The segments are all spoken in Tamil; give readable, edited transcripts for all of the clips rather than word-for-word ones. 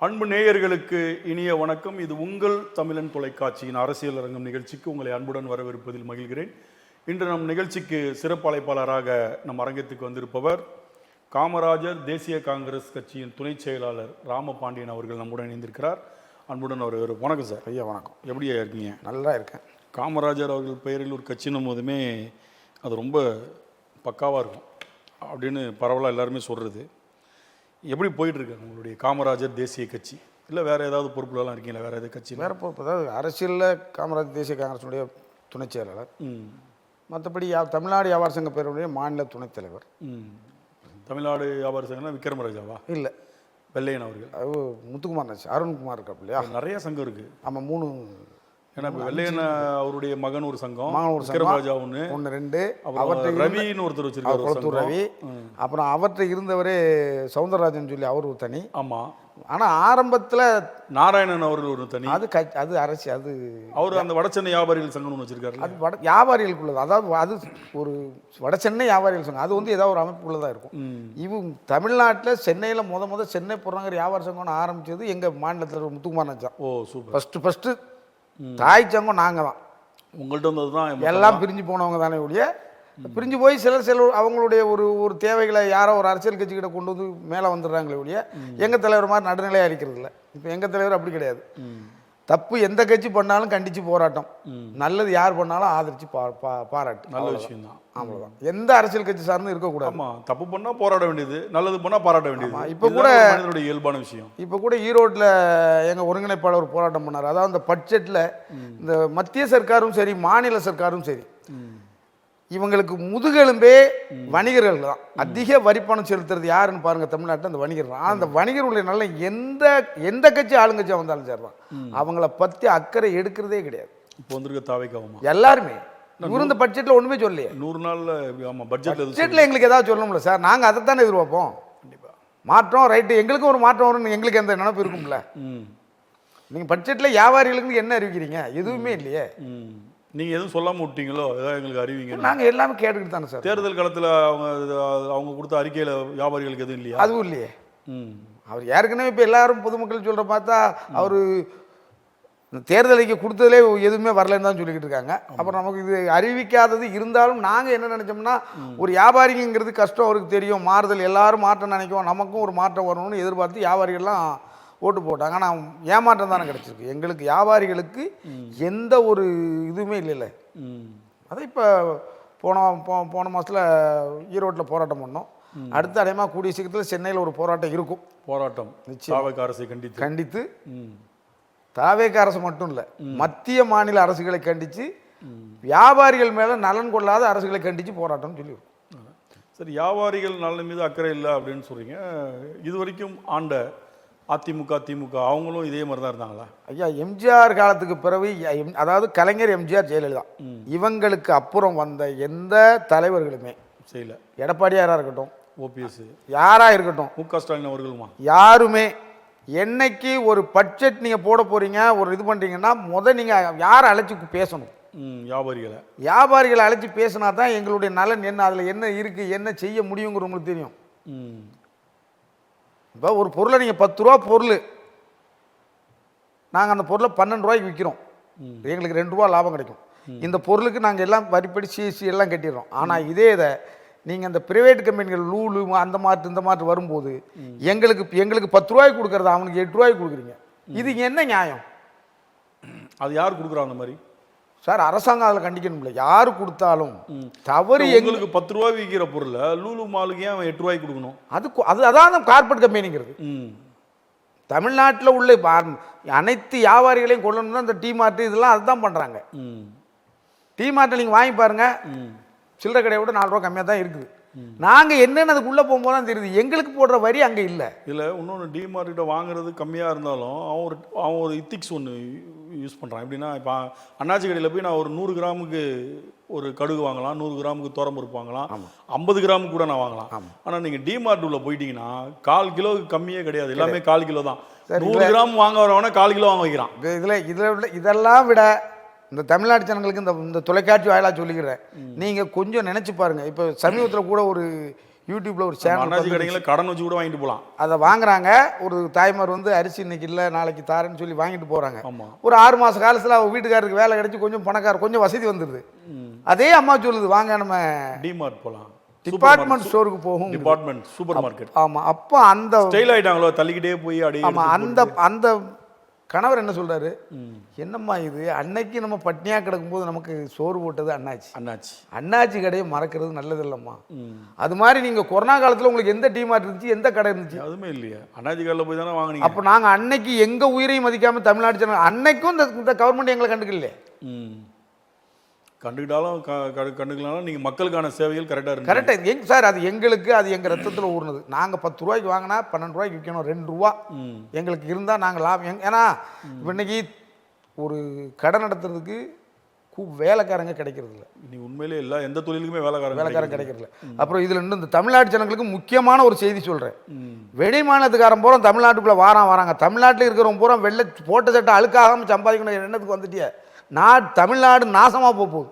அன்பு நேயர்களுக்கு இனிய வணக்கம். இது உங்கள் தமிழன் தொலைக்காட்சியின் அரசியல் அரங்கம் நிகழ்ச்சிக்கு உங்களை அன்புடன் வரவேற்பதில் மகிழ்கிறேன். இன்று நம் நிகழ்ச்சிக்கு சிறப்பு அழைப்பாளராக நம் அரங்கத்துக்கு வந்திருப்பவர் காமராஜர் தேசிய காங்கிரஸ் கட்சியின் துணை செயலாளர் ராமபாண்டியன் அவர்கள் நம்முடன் இணைந்திருக்கிறார். அன்புடன் அவர் வணக்கம் சார். ஐயா வணக்கம். எப்படியா இருக்கீங்க? நல்லா இருக்கேன். காமராஜர் அவர்கள் பெயரில் ஒரு கட்சினும் போதுமே அது ரொம்ப பக்காவாக இருக்கும் அப்படின்னு பரவலாக எல்லாருமே சொல்கிறது. எப்படி போயிட்டுருக்காங்க உங்களுடைய காமராஜர் தேசிய கட்சி? இல்லை வேறு ஏதாவது பொறுப்புலாம் இருக்கீங்களா? வேறு ஏதாவது கட்சி? வேறு பொறுப்பு, அதாவது அரசியலில் காமராஜர் தேசிய காங்கிரஸுடைய துணை செயலாளர். மற்றபடி தமிழ்நாடு வியாபார சங்க பேருடைய மாநில துணைத் தலைவர். தமிழ்நாடு வியாபார சங்கம்னா விக்ரமராஜாவா? இல்லை, வெள்ளையன் அவர்கள். அது முத்துக்குமார் நச்சு அருண்குமார் இருக்காப்பு இல்லையா? நிறைய சங்கம் இருக்குது. ஆமாம், 3. ஏன்னா வெள்ளையன் அவருடைய மகன் ஒரு சங்கம், விக்ரமராஜா ஒன்று 2, அவர்கிட்ட ரவின்னு ஒருத்தர் வச்சிருக்காரு, குளத்தூர் ரவி. அப்புறம் அவர்கிட்ட இருந்தவரே சவுந்தரராஜன் சொல்லி அவர் ஒரு தனி. ஆமாம். ஆனால் ஆரம்பத்தில் நாராயணன் அவர்கள் ஒரு தனி. அது அரசு, அது அவர் அந்த வடசென்னை வியாபாரிகள் சங்கம்னு வச்சிருக்காரு. அது வியாபாரிகளுக்குள்ளது, அதாவது அது ஒரு வடசென்னை வியாபாரிகள் சங்கம். அது வந்து ஏதாவது ஒரு அமைப்புக்குள்ளதாக இருக்கும். இவங்க தமிழ்நாட்டில் சென்னையில் முத சென்னை போடுறாங்கிற வியாபார சங்கம்னு ஆரம்பித்தது எங்கள் மாநிலத்தில் முத்துக்குமார் நச்சா. ஓ சூப்பர். ஃபஸ்ட்டு தாய் சங்கம் நாங்கள் தான். உங்கள்கிட்ட வந்தது தான். எல்லாம் பிரிஞ்சு போனவங்க தானே ஒழிய, பிரிஞ்சு போய் சில அவங்களுடைய ஒரு தேவைகளை யாரோ ஒரு அரசியல் கட்சிக்கிட்ட கொண்டு வந்து மேலே வந்துடுறாங்களே ஒழிய எங்கள் தலைவர் மாதிரி நடுநிலையாக இருக்கிறது இல்லை. இப்போ எங்கள் தலைவர் அப்படி கிடையாது. தப்பு எந்த கட்சி பண்ணாலும் கண்டித்து போராட்டம், நல்லது யார் பண்ணாலும் ஆதரித்து பாராட்டு. நல்ல விஷயம் தான். அவ்வளோதான். எந்த அரசியல் கட்சி சார்ந்து இருக்கக்கூடாது. ஆமாம், தப்பு பண்ணால் போராட வேண்டியது, நல்லது பண்ணால் பாராட்ட வேண்டியது. இப்போ கூட இயல்பான விஷயம். இப்போ கூட ஈரோட்டில் எங்கள் ஒருங்கிணைப்பாளர் போராட்டம் பண்ணார். அதாவது அந்த பட்ஜெட்டில் இந்த மத்திய சர்க்காரும் சரி மாநில சர்க்காரும் சரி இவங்களுக்கு முதுகெலும்பே வணிகர்கள் தான். அதிக வரிப்பணம் செலுத்துறது யாருன்னு பாருங்க தமிழ்நாட்டில், அந்த வணிகர்கள். ஆனால் அந்த வணிகர்களுடைய நல்ல எந்த கட்சி ஆளுங்கட்சியாக வந்தாலும் சரிதான், அவங்கள பற்றி அக்கறை எடுக்கிறதே கிடையாது. இப்போ வந்திருக்க தாவைக்காவும் எல்லாருமே இவரு இந்த பட்ஜெட்டில் ஒன்றுமே சொல்லலையே. 100 நாளில் ஆமாம் பட்ஜெட்டில் எங்களுக்கு ஏதாவது சொல்லணும்ல சார்? நாங்கள் அதை தானே எதிர்பார்ப்போம். கண்டிப்பாக மாற்றம் ரைட்டு, எங்களுக்கும் ஒரு மாற்றம் வரும்னு எங்களுக்கு எந்த நினைப்பு இருக்கும்ல. நீங்கள் பட்ஜெட்டில் வியாபாரிகளுக்கு என்ன அறிவிக்கிறீங்க? எதுவுமே இல்லையே. நீங்கள் எதுவும் சொல்லாமல் விட்டீங்களோ ஏதாவது எங்களுக்கு அறிவிங்க. நாங்கள் எல்லாமே கேட்டுக்கிட்டு தானே சார். தேர்தல் காலத்தில் அவங்க கொடுத்த அறிக்கையில் வியாபாரிகளுக்கு எதுவும் இல்லையா? அதுவும் இல்லையே. அவர் ஏற்கனவே இப்போ எல்லாரும் பொதுமக்கள் சொல்கிற பார்த்தா அவர் தேர்தல் அறிக்கை கொடுத்ததுலே எதுவுமே வரலன்னு தான் சொல்லிக்கிட்டு இருக்காங்க. அப்புறம் நமக்கு இது அறிவிக்காதது இருந்தாலும் நாங்கள் என்ன நினச்சோம்னா, ஒரு வியாபாரிங்கிறது கஷ்டம் அவருக்கு தெரியும், மாறுதல் எல்லாரும் மாற்றம் நினைக்குவோம், நமக்கும் ஒரு மாற்றம் வரணும்னு எதிர்பார்த்து வியாபாரிகள்லாம் ஓட்டு போட்டாங்க. ஆனால் ஏமாற்றம் தானே கிடச்சிருக்கு. எங்களுக்கு வியாபாரிகளுக்கு எந்த ஒரு இதுவுமே இல்லைல்ல. அதை இப்போ போன மாதத்தில் ஈரோட்டில் போராட்டம் பண்ணோம். அடுத்த அடையமாக கூடிய சீக்கிரத்தில் சென்னையில் ஒரு போராட்டம் இருக்கும். போராட்டம் நிச்சயம் அரசை கண்டித்து தாவேக அரசு மட்டும் இல்லை, மத்திய மாநில அரசுகளை கண்டித்து வியாபாரிகள் மேலே நலன் கொள்ளாத அரசுகளை கண்டித்து போராட்டம்னு சொல்லியிருக்கோம். சரி, வியாபாரிகள் நலன் மீது அக்கறை இல்லை அப்படின்னு சொல்கிறீங்க. இது வரைக்கும் ஆண்ட அதிமுக திமுக அவங்களும் இதே மாதிரி தான் இருந்தாங்களா? ஐயா, எம்ஜிஆர் காலத்துக்கு பிறகு, அதாவது கலைஞர், எம்ஜிஆர், ஜெயலலிதா இவங்களுக்கு அப்புறம் வந்த எந்த தலைவர்களுமே செய்யல. எடப்பாடியாராக இருக்கட்டும், ஓபிஎஸ் யாராக இருக்கட்டும், மு.க. ஸ்டாலின் அவர்களுமா, யாருமே என்னைக்கு ஒரு பட்ஜெட் நீங்கள் போட போகிறீங்க, ஒரு இது பண்ணுறீங்கன்னா நீங்கள் யாரை அழைச்சி பேசணும்? வியாபாரிகளை அழைச்சி பேசினா தான் எங்களுடைய நலன் என்ன, அதில் என்ன இருக்குது, என்ன செய்ய முடியுங்கிற உங்களுக்கு தெரியும். இப்போ ஒரு பொருளை நீங்கள் 10 ரூபா பொருள், நாங்கள் அந்த பொருளை 12 ரூபாய்க்கு விற்கிறோம், எங்களுக்கு 2 ரூபா லாபம் கிடைக்கும். இந்த பொருளுக்கு நாங்கள் எல்லாம் வரிப்படி சிஎஸ்சி எல்லாம் கட்டிடுறோம். ஆனால் இதே இதை நீங்கள் அந்த ப்ரைவேட் கம்பெனிகள் லூலு அந்த மாதிரி இந்த மாதிரி வரும்போது எங்களுக்கு 10 ரூபாய்க்கு கொடுக்குறது அவனுக்கு 8 ரூபாய்க்கு கொடுக்குறீங்க. இது என்ன நியாயம்? அது யார் கொடுக்குறா அந்த மாதிரி சார்? அரசாங்கம் அதில் கண்டிக்கணும்ல. யார் கொடுத்தாலும் தவறு. எங்களுக்கு 10 ரூபாய் விற்கிற பொருளை லூலு மாலுக்கு ஏன் 8 ரூபாய்க்கு கொடுக்கணும்? அதான் கார்பரேட் கம்பெனிங்கிறது. தமிழ்நாட்டில் உள்ள அனைத்து வியாபாரிகளையும் கொள்ளணும்னா இந்த டீ மார்ட் இதெல்லாம் அதுதான் பண்ணுறாங்க. டீ மார்ட்டை நீங்கள் வாங்கி பாருங்கள், சில்லறை கடையை விட 4 ரூபா கம்மியாக தான் இருக்குது. நாங்கள் என்னென்னு அதுக்குள்ளே போகும்போது தான் தெரியுது, எங்களுக்கு போடுற வரி அங்கே இல்லை. இல்லை, இன்னொன்று டிமார்க்கிட்ட வாங்குறது கம்மியாக இருந்தாலும் அவன் ஒரு இத்திக்ஸ் ஒன்று யூஸ் பண்ணுறான். எப்படின்னா, இப்போ அண்ணாச்சி கடையில் போய் நான் ஒரு 100 கிராமுக்கு ஒரு கடுகு வாங்கலாம், 100 கிராமுக்கு துவரம்பருப்பு வாங்கலாம், 50 கிராமுக்கு கூட நான் வாங்கலாம். ஆனால் நீங்கள் டிமார்ட் உள்ள போயிட்டீங்கன்னா 1/4 கிலோவுக்கு கம்மியே கிடையாது, எல்லாமே 1/4 கிலோ தான். 100 கிராம் வாங்க வரவனா 1/4 கிலோ வாங்க வைக்கிறான். இதில் இதெல்லாம் விட இந்த தமிழ்நாட்டு ஜனங்களுக்கு இந்த தொலைக்காட்சி வாயிலாக சொல்லிக்கிறேன், நீங்கள் கொஞ்சம் நினச்சி பாருங்கள். இப்போ சமீபத்தில் கூட ஒரு யூடியூப்ல ஒரு சேனல் அண்ணாச்சி கடைகளில் கடன் வச்சு கூட வாங்கிட்டு போகலாம். அதை வாங்குறாங்க. ஒரு தாய்மார் வந்து அரிசி இன்னைக்கு இல்லை நாளைக்கு தாரேன்னு சொல்லி வாங்கிட்டு போகிறாங்க. ஆமாம். ஒரு 6 மாத காலத்தில் அவங்க வீட்டுக்காரருக்கு வேலை கிடைச்சி கொஞ்சம் பணக்கார கொஞ்சம் வசதி வந்துடுது. அதே அம்மா சொல்லுது வாங்க நம்ம டிமார்ட் போகலாம், டிபார்ட்மெண்ட் ஸ்டோருக்கு போகும். Department super market. ஆமாம். அப்போ அந்த ஸ்டைல் ஆகிட்டாங்களோ, தள்ளிக்கிட்டே போய் அடி. ஆமாம். அந்த கணவர் என்ன சொல்றாரு, என்னம்மா இது அன்னைக்கு நம்ம பட்னியா கிடக்கும்போது நமக்கு சோறு போட்டது அண்ணாச்சி கடையை மறக்கிறது நல்லது இல்லைம்மா. அது மாதிரி நீங்க கொரோனா காலத்தில் உங்களுக்கு எந்த டிமார்ட் இருந்துச்சு, எந்த கடை இருந்துச்சு? அதுவுமே இல்லையா? அண்ணாச்சி கடையில் போய் தானே வாங்கினீங்க. அப்போ நாங்கள் அன்னைக்கு எங்க உயிரையும் மதிக்காம தமிழ்நாடு சேனல் அன்னைக்கும் இந்த கவர்மெண்ட் எங்களை கண்டுக்கலையே. கண்டுக்கிட்டாலும் கண்டுக்கலாம். நீங்கள் மக்களுக்கான சேவைகள் கரெக்டாக கரெக்டாக சார். அது எங்களுக்கு அது எங்கள் ரத்தத்தில் ஊர்னது. நாங்கள் 10 ரூபாய்க்கு வாங்கினா 12 ரூபாய்க்கு விற்கணும். 2 ரூபா எங்களுக்கு இருந்தால் நாங்கள் லாபம். ஏன்னா இன்னைக்கு ஒரு கடை நடத்துறதுக்கு வேலைக்காரங்க கிடைக்கிறது இல்லை. நீ உண்மையிலே இல்லை, எந்த தொழிலுக்குமே வேலைக்காரங்க கிடைக்கிறது இல்லை. அப்புறம் இதில் இன்னும் இந்த தமிழ்நாட்டு ஜனங்களுக்கு முக்கியமான ஒரு செய்தி சொல்கிறேன். வெளி மாநிலத்துக்காரன் பூரா தமிழ்நாட்டுக்குள்ளே வராங்க. தமிழ்நாட்டில் இருக்கிறவங்க பூரா வெள்ளை போட்ட சட்டை அழுக்காகாமல் சம்பாதிக்கணும் எண்ணத்துக்கு வந்துட்டிய தமிழ்நாடு நாசமாக போகுது.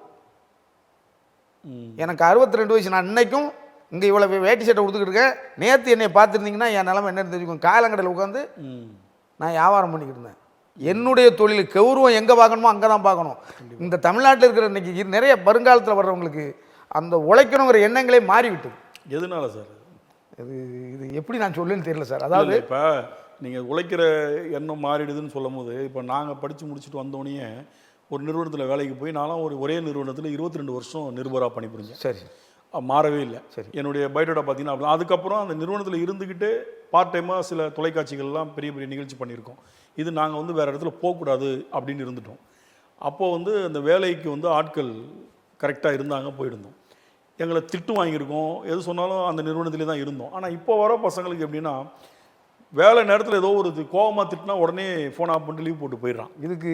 எனக்கு 62 வயசு. நான் இன்னைக்கும் இங்கே இவ்வளோ வேட்டி சட்டை கொடுத்துக்கிட்டு இருக்கேன். நேற்று என்னை பார்த்துருந்தீங்கன்னா என் நிலைமை என்னென்னு தெரிஞ்சுக்கோங்க. காயலங்கடையில் உட்காந்து நான் வியாபாரம் பண்ணிக்கிட்டு இருந்தேன். என்னுடைய தொழில் கௌரவம் எங்கே பார்க்கணுமோ அங்கே தான் பார்க்கணும். இந்த தமிழ்நாட்டில் இருக்கிற இன்னைக்கு நிறைய வருங்காலத்தில் வர்றவங்களுக்கு அந்த உழைக்கணுங்கிற எண்ணங்களே மாறிவிட்டது. எதனால சார்? இது எப்படி நான் சொல்லுன்னு தெரியல சார். அதாவது இப்போ நீங்கள் உழைக்கிற எண்ணம் மாறிடுதுன்னு சொல்லும் போது, இப்போ நாங்கள் படித்து முடிச்சுட்டு வந்தோடனே ஒரு நிறுவனத்தில் வேலைக்கு போய் நானும் ஒரே நிறுவனத்தில் 22 வருஷம் நிருபராக பணிபுரிஞ்சேன். சரி. மாறவே இல்லை. சரி. என்னுடைய பயோடேட்டா பார்த்தீங்கன்னா அதுக்கப்புறம் அந்த நிறுவனத்தில் இருந்துக்கிட்டு பார்ட் டைமாக சில தொலைக்காட்சிகள்லாம் பெரிய பெரிய நிகழ்ச்சி பண்ணியிருக்கோம். இது நாங்கள் வந்து வேறு இடத்துல போகக்கூடாது அப்படின்னு இருந்துட்டோம். அப்போது வந்து அந்த வேலைக்கு வந்து ஆட்கள் கரெக்டாக இருந்தாங்க, போயிருந்தோம். எங்களை திட்டு வாங்கியிருக்கோம், எது சொன்னாலும் அந்த நிறுவனத்திலே தான் இருந்தோம். ஆனால் இப்போ வர பசங்களுக்கு எப்படின்னா, வேலை நேரத்தில் ஏதோ ஒரு கோவமாக திட்டினா உடனே ஃபோன் ஆஃப் பண்ணிட்டு லீவ் போட்டு போயிடுறான். இதுக்கு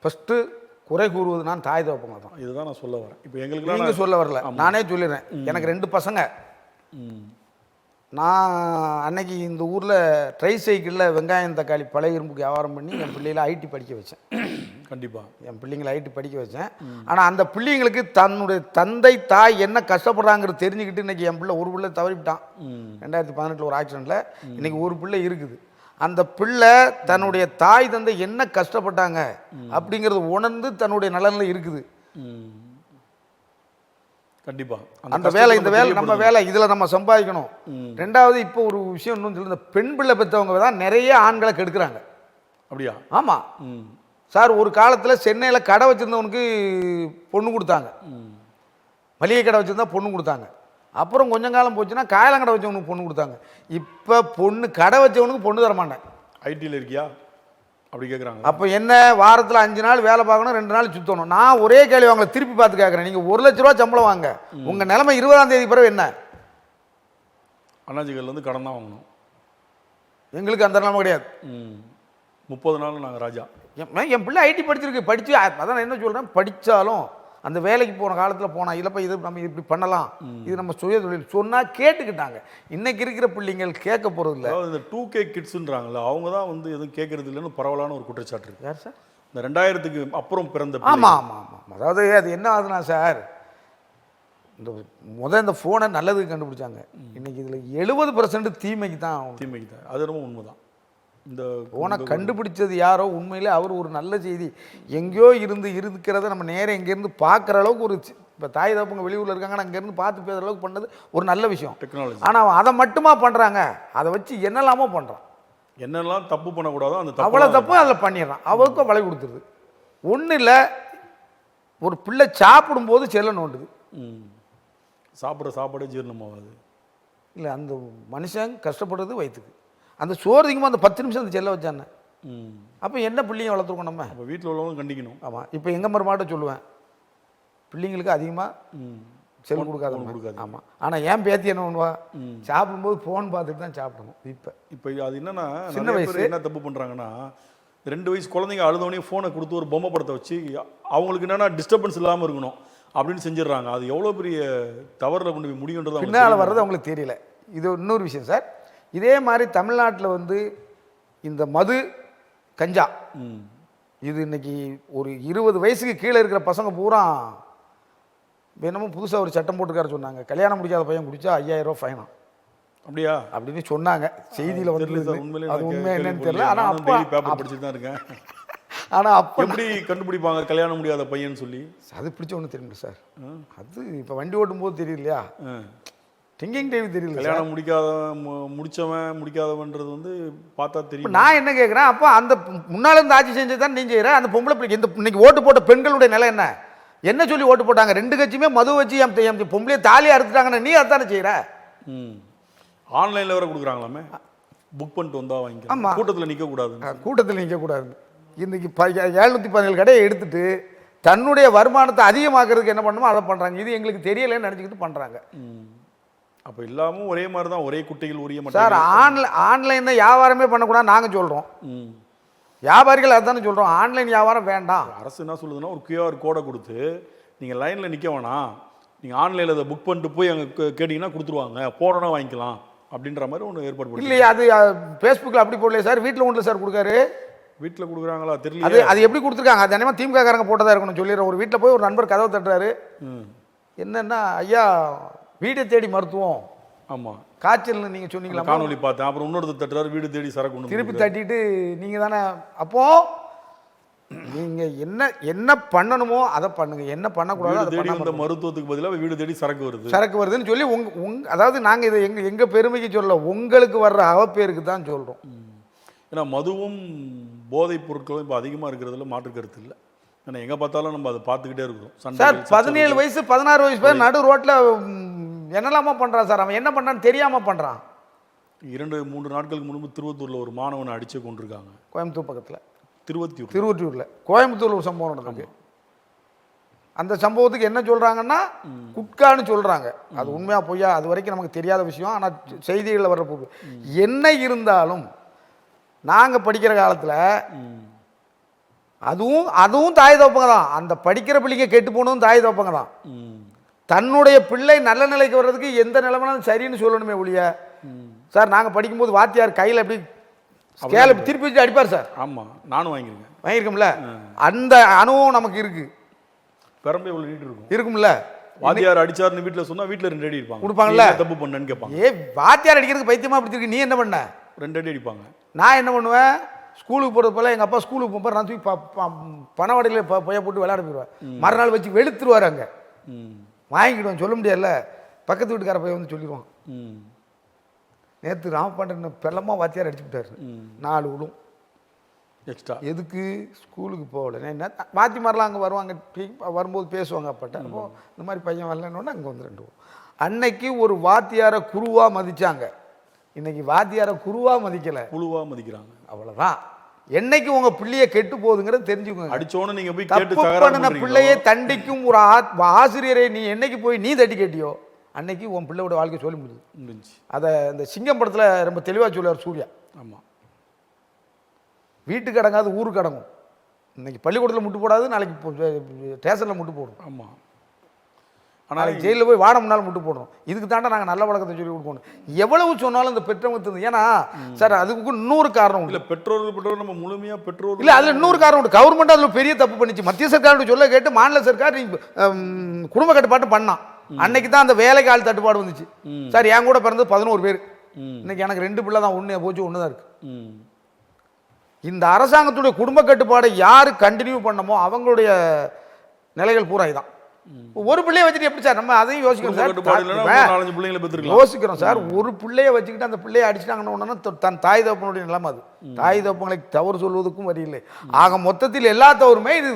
ஃபஸ்ட்டு குறை கூறுவது நான் தாய் தகப்பங்க தான். இதுதான் நான் சொல்ல வரேன். இப்போ எங்களுக்கு நீங்கள் சொல்ல வரல, நானே சொல்லிடுறேன். எனக்கு 2 பசங்க. நான் அன்னைக்கு இந்த ஊரில் ட்ரை சைக்கிளில் வெங்காயம் தக்காளி பழைய இரும்புக்கு வியாபாரம் பண்ணி என் பிள்ளைகளை ஐடி படிக்க வச்சேன். கண்டிப்பாக என் பிள்ளைங்களை ஐடி படிக்க வச்சேன். ஆனால் அந்த பிள்ளைங்களுக்கு தன்னுடைய தந்தை தாய் என்ன கஷ்டப்படுறாங்கிறது தெரிஞ்சுக்கிட்டு இன்றைக்கி என் பிள்ளை ஒரு பிள்ளை தவறிவிட்டான். 2018 ஒரு ஆக்சிடெண்ட்டில். இன்றைக்கி ஒரு பிள்ளை இருக்குது. அந்த பிள்ளை தன்னுடைய தாய் தந்தை என்ன கஷ்டப்பட்டாங்க அப்படிங்கிறது உணர்ந்து தன்னுடைய நலனில் இருக்குது. கண்டிப்பா அந்த வேலை, இந்த வேலை நம்ம வேலை, இதில் நம்ம சம்பாதிக்கணும். 2வது இப்போ ஒரு விஷயம் இன்னும் சொல்லி, இந்த பெண் பிள்ளை பெற்றவங்க தான் நிறைய ஆண்களை கெடுக்கிறாங்க. அப்படியா? ஆமாம் சார். ஒரு காலத்தில் சென்னையில் கடை வச்சுருந்தவனுக்கு பொண்ணு கொடுத்தாங்க, மளிகை கடை வச்சுருந்தா பொண்ணு கொடுத்தாங்க. அப்புறம் கொஞ்சம் காலம் போச்சுன்னா காயலங்கடை வச்சவனுக்கு பொண்ணு கொடுத்தாங்க. இப்போ பொண்ணு கடை வச்சவனுக்கு பொண்ணு தர மாட்டேன். ஐடியில் இருக்கியா அப்படி கேட்குறாங்க. அப்போ என்ன, வாரத்தில் 5 நாள் வேலை பார்க்கணும், 2 நாள் சுற்றணும். நான் ஒரே கேள்வி அவங்களை திருப்பி பார்த்து கேட்குறேன். நீங்கள் 1 லட்ச ரூபா சம்பளம் வாங்க, உங்கள் நிலைமை 20ஆம் தேதி பிறகு என்ன? அண்ணாச்சிகள்லேருந்து கடன் தான் வாங்கணும். எங்களுக்கு அந்த நிலைமை கிடையாது. 30 நாள் நாங்கள் ராஜா. என் பிள்ளை ஐடி படிச்சிருக்கு, படித்து அதான் என்ன சொல்கிறேன், படித்தாலும் அந்த வேலைக்கு போன காலத்தில் போனால் இல்லைப்பா இது நம்ம இப்படி பண்ணலாம், இது நம்ம சுய தொழில் சொன்னால் கேட்டுக்கிட்டாங்க. இன்றைக்கி இருக்கிற பிள்ளைங்கள் கேட்க போகிறது இல்லை. இந்த 2K கிட்ஸுன்றாங்களே, அவங்க தான் வந்து எதுவும் கேட்கறது இல்லைன்னு பரவலான ஒரு குற்றச்சாட்டு இருக்குது. யார் சார்? இந்த 2000க்கு அப்புறம் பிறந்த. ஆமாம் ஆமாம் ஆமாம். அதாவது அது என்ன ஆகுதுன்னா சார், இந்த ஃபோனை நல்லதுக்கு கண்டுபிடிச்சாங்க. இன்றைக்கி இதில் 70% தீமைக்கு தான். அது ரொம்ப உண்மைதான். இந்த ஃபோனை கண்டுபிடிச்சது யாரோ, உண்மையிலே அவர் ஒரு நல்ல செய்தி எங்கேயோ இருக்கிறத நம்ம நேரம் இங்கேருந்து பார்க்குற அளவுக்கு ஒரு, இப்போ தாய் தகப்பங்க வெளியூரில் இருக்காங்கன்னா அங்கேருந்து பார்த்து பேசுகிற அளவுக்கு பண்ணது ஒரு நல்ல விஷயம், டெக்னாலஜி. ஆனால் அதை மட்டுமா பண்ணுறாங்க, அதை வச்சு என்னெல்லாமோ பண்ணுறான். என்னெல்லாம் தப்பு பண்ணக்கூடாதோ அந்த அவ்வளோ தப்பு அதில் பண்ணிடுறான். அவருக்கும் வலை கொடுத்துருது. ஒன்றும் இல்லை, ஒரு பிள்ளை சாப்பிடும்போது செல்ல நோண்டுது. சாப்பிட்ற சாப்பாடே ஜீரணமாகாது. இல்லை, அந்த மனுஷன் கஷ்டப்படுறது வயிற்றுக்கு. அந்த சோறு திங்கும்போது அந்த 10 நிமிஷம் அந்த செல்ல வச்சானே, அப்போ என்ன பிள்ளைங்க வளர்த்துருக்கோம் நம்ம? அப்போ வீட்டில் உள்ளவங்க கண்டிக்கணும். ஆமாம். இப்போ எங்கள் மருமாட்ட சொல்லுவேன், பிள்ளைங்களுக்கு அதிகமாக செல் கொடுக்காது. ஆமாம். ஆனால் ஏன் பேத்தி என்ன பண்ணுவா, சாப்பிடும்போது ஃபோன் பார்த்துட்டு தான் சாப்பிடணும். இப்போ அது என்னன்னா, சின்ன வயசு என்ன தப்பு பண்ணுறாங்கன்னா, 2 வயசு குழந்தைங்க அழுதவனே ஃபோனை கொடுத்து ஒரு பொம்மை படத்தை வச்சு அவங்களுக்கு என்னென்னா டிஸ்டர்பன்ஸ் இல்லாமல் இருக்கணும் அப்படின்னு செஞ்சிடறாங்க. அது எவ்வளோ பெரிய தவறில் கொண்டு போய் முடியுன்றது பின்னால் வர்றது அவங்களுக்கு தெரியல. இது இன்னொரு விஷயம் சார். இதே மாதிரி தமிழ்நாட்டில் வந்து இந்த மது, கஞ்சா, இது இன்னைக்கு ஒரு 20 வயசுக்கு கீழே இருக்கிற பசங்க பூரா என்னமோ புதுசாக ஒரு சட்டம் போட்டுக்கார சொன்னாங்க, கல்யாணம் முடிக்காத பையன் குடிச்சா 5000 ரூபா ஃபைனா அப்படியா அப்படின்னு சொன்னாங்க. செய்தியில் வந்து உண்மையிலே அது உண்மை என்னன்னு தெரியல. ஆனால் அப்போ பேப்பர் படிச்சுட்டு தான் இருக்கேன். ஆனால் அப்போ எப்படி கண்டுபிடிப்பாங்க கல்யாணம் முடியாத பையன் சொல்லி? அது பிடிச்ச ஒன்று தெரியுமா சார், அது இப்போ வண்டி ஓட்டும் போது தெரியல இல்லையா, டிங்கிங் டைம் தெரியல. கல்யாணம் முடிச்சவன் முடிக்காதவன்றது வந்து பார்த்தா தெரியும். நான் என்ன கேட்குறேன், அப்போ அந்த முன்னால இருந்து ஆட்சி செஞ்சது தான் நீ செய்கிற அந்த பொம்பளை பிள்ளைக்கு இந்த இன்னைக்கு ஓட்டு போட்ட பெண்களுடைய நிலை என்ன என்ன சொல்லி ஓட்டு போட்டாங்க? 2 கட்சியுமே மது வச்சு என் பொம்பளையை தாலியை அறுத்துட்டாங்கன்னு நீ அதானே செய்கிற. ஆன்லைனில் வேற கொடுக்குறாங்களாமே, புக் பண்ணிட்டு வந்தா வாங்கிக்கலாம். ஆமாம், கூட்டத்தில் நிற்கக்கூடாது. கூட்டத்தில் நிற்கக்கூடாது. இன்னைக்கு 717 கடையை எடுத்துட்டு தன்னுடைய வருமானத்தை அதிகமாக்குறதுக்கு என்ன பண்ணுமோ அதை பண்ணுறாங்க. இது எங்களுக்கு தெரியலைன்னு நினச்சிக்கிட்டு பண்ணுறாங்க. அப்போ எல்லாமும் ஒரே மாதிரி தான், ஒரே குட்டைகள் உரிய சார். ஆன்லைனில் வியாபாரமே பண்ணக்கூடாது நாங்கள் சொல்கிறோம், வியாபாரிகள் அதுதானே சொல்கிறோம். ஆன்லைன் வியாபாரம் வேண்டாம். அரசு என்ன சொல்லுதுன்னா, ஒரு QR கோடை கொடுத்து நீங்கள் லைனில் நிற்க வேணாம், நீங்கள் ஆன்லைனில் அதை புக் பண்ணிட்டு போய் அங்கே கேட்டிங்கன்னா கொடுத்துருவாங்க, போனோன்னா வாங்கிக்கலாம் அப்படின்ற மாதிரி ஒன்று ஏற்பாடு பண்ணி. இல்லையா, அது ஃபேஸ்புக்கில் அப்படி போடலையே சார், வீட்டில் ஒன்றில் சார் கொடுக்காரு. வீட்டில் கொடுக்குறாங்களா தெரியல. அது எப்படி கொடுத்துருக்காங்க? அது என்னமா திமுக காரங்க போட்டதாக இருக்கணும் சொல்லிடுறேன். ஒரு வீட்டில் போய் ஒரு நண்பர் கதவை தட்டுறாரு, என்னன்னா ஐயா வீடை தேடி மருத்துவம், ஆமாம் காய்ச்சல்னு நீங்கள் சொன்னீங்களா, காணொலி பார்த்தேன். அப்புறம் இன்னொருத்தர் தட்டுறாரு, வீடு தேடி சரக்கு திருப்பி தட்டிட்டு நீங்கள் தானே. அப்போது நீங்கள் என்ன பண்ணணுமோ அதை பண்ணுங்க, என்ன பண்ணக்கூடாது தேடி வந்த மருத்துவத்துக்கு பதிலாக வீடு தேடி சரக்கு வருதுன்னு சொல்லி அதாவது நாங்கள் இதை எங்கள் பெருமைக்கு சொல்ல, உங்களுக்கு வர்ற அவப்பேருக்கு தான் சொல்கிறோம். ஏன்னா மதுவும் போதைப் பொருட்களும் இப்போ அதிகமாக இருக்கிறதுல மாற்று கருத்து இல்லை. ஏன்னா எங்கே பார்த்தாலும் நம்ம அதை பார்த்துக்கிட்டே இருக்கிறோம் சார். 17 வயசு 16 வயசு பேர் நடு ரோட்டில் என்னெல்லாமா பண்ணுறான் சார். அவன் என்ன பண்ணுறான்னு தெரியாமல் பண்ணுறான். 2-3 நாட்களுக்கு முன்பு திருவத்தூரில் ஒரு மாணவனை அடிச்சு கொண்டிருக்காங்க. கோயம்புத்தூர் பக்கத்தில் திருவொற்றியூரில் கோயம்புத்தூரில் ஒரு சம்பவம் நடந்தது. அந்த சம்பவத்துக்கு என்ன சொல்கிறாங்கன்னா குட்கான்னு சொல்கிறாங்க. அது உண்மையாக பொய்யா அது வரைக்கும் நமக்கு தெரியாத விஷயம். ஆனால் செய்திகளில் வர்ற போது என்ன இருந்தாலும் நாங்கள் படிக்கிற காலத்தில் அதுவும் தாய் தோப்பங்க தான். அந்த படிக்கிற பிள்ளைங்க கெட்டு போனதும் தாய் தோப்பங்க தான். தன்னுடைய பிள்ளை நல்ல நிலைக்கு வர்றதுக்கு எந்த நிலைமைனாலும் சரின்னு சொல்லணுமே ஒழிய, சார் நாங்கள் படிக்கும்போது வாத்தியார் கையில் எப்படி ஸ்கேலை திருப்பி வச்சு அடிப்பார் சார். ஆமாம், நானும் வாங்கியிருக்கோம்ல. அந்த அனுபவம் நமக்கு இருக்கு. பெரம்பு எவ்வளோ நீட்டு இருக்கும்ல. வாத்தியார் அடிச்சாருன்னு வீட்டில் சொன்னால் வீட்டில் 2 அடி அடிப்பாங்க. கொடுப்பாங்கல்ல, தப்பு பண்ணேன்னு கேட்பாங்க. வாத்தியார் அடிக்கிறதுக்கு பைத்தியமா பிடிச்சிருக்கு, நீ என்ன பண்ண? 2 அடி அடிப்பாங்க. நான் என்ன பண்ணுவேன், ஸ்கூலுக்கு போகிறது போல எங்கள் அப்பா ஸ்கூலுக்கு போகும்போது நான் தூக்கி பணவடையில் பொய்ய போட்டு விளையாட போயிடுவேன். மறுநாள் வச்சு வெளுத்துருவார். அங்கே வாங்கிடுவேன், சொல்ல முடியாதுல்ல. பக்கத்து வீட்டுக்கார பையன் வந்து சொல்லிடுவான், நேற்று ராமபாண்டன் பெல்லமாக வாத்தியார் அடிச்சு விட்டார் 4 விழும் எக்ஸ்ட்ரா. எதுக்கு? ஸ்கூலுக்கு போகல. என்ன வாத்தி மாதிரிலாம் அங்கே வருவாங்க, வரும்போது பேசுவாங்க அப்பாட்ட. அப்போ இந்த மாதிரி பையன் வரலன்னு அங்கே வந்து 2 அன்னைக்கு ஒரு வாத்தியாரை குருவாக மதித்தாங்க. இன்னைக்கு வாத்தியாரை குருவாக மதிக்கலை, குழுவாக மதிக்கிறாங்க. அவ்வளோதான். என்னைக்கு உங்கள் பிள்ளையை கெட்டு போகுதுங்கிறத தெரிஞ்சுக்கோங்க. அடிச்சோன்னு நீங்கள் போய் தப்பு பண்ணின பிள்ளையை தண்டிக்கும் ஒரு ஆசிரியரை நீ என்னைக்கு போய் நீ தட்டி கேட்டியோ அன்னைக்கு உன் பிள்ளையோட வாழ்க்கை சொல்லி முடிஞ்சு. அதை இந்த சிங்கம் படத்தில் ரொம்ப தெளிவாக சொல்லுவார் சூர்யா. ஆமாம், வீட்டுக்கு அடங்காது ஊருக்கு அடங்கும். இன்னைக்கு பள்ளிக்கூடத்தில் முட்டு போடாது, நாளைக்கு ஸ்டேஷனில் முட்டு போடும். ஆமாம், ஆனால் ஜெயிலில் போய் வாட முன்னால் முட்டு போடணும். இதுக்கு தாண்டா நாங்கள் நல்ல வழக்கத்தை சொல்லி கொடுக்கணும். எவ்வளவு சொன்னாலும் இந்த பெற்றவங்க தெரிஞ்சு. ஏன்னா சார் அதுக்கு இன்னொரு காரணம் இல்லை. பெற்றோர்கள் நம்ம முழுமையாக பெற்றோர் இல்லை, அதில் இன்னொரு காரணம் உண்டு. கவர்மெண்ட் அதில் பெரிய தப்பு பண்ணிச்சு. மத்திய சர்க்காரோட சொல்ல கேட்டு மாநில சர்க்கார் குடும்ப கட்டுப்பாட்டு பண்ணான். அன்னைக்கு தான் அந்த வேலைக்கு ஆள் தட்டுப்பாடு வந்துச்சு. சார் என் கூட பிறந்தது 11 பேர். இன்னைக்கு எனக்கு 2 பிள்ளை தான், ஒன்று போச்சு, ஒன்று தான் இருக்கு. இந்த அரசாங்கத்துடைய குடும்ப கட்டுப்பாடை யாரு கண்டினியூ பண்ணமோ அவங்களுடைய நிலைகள் பூரா இதான். ஒரு பிள்ளைய வச்சுட்டு எப்படி சார் நம்ம அதையும் யோசிக்கிறோம் சார். யோசிக்கிறோம் சார், ஒரு பிள்ளைய வச்சுக்கிட்டு அந்த பிள்ளைய அடிச்சிட்டாங்கன்னா தன் தாய் தகப்பனுடைய நிலைமை அது. தாய் தகப்பங்களை தவறு சொல்வதற்கும் வரியில்லை. ஆக மொத்தத்தில் எல்லா தவறுமே இது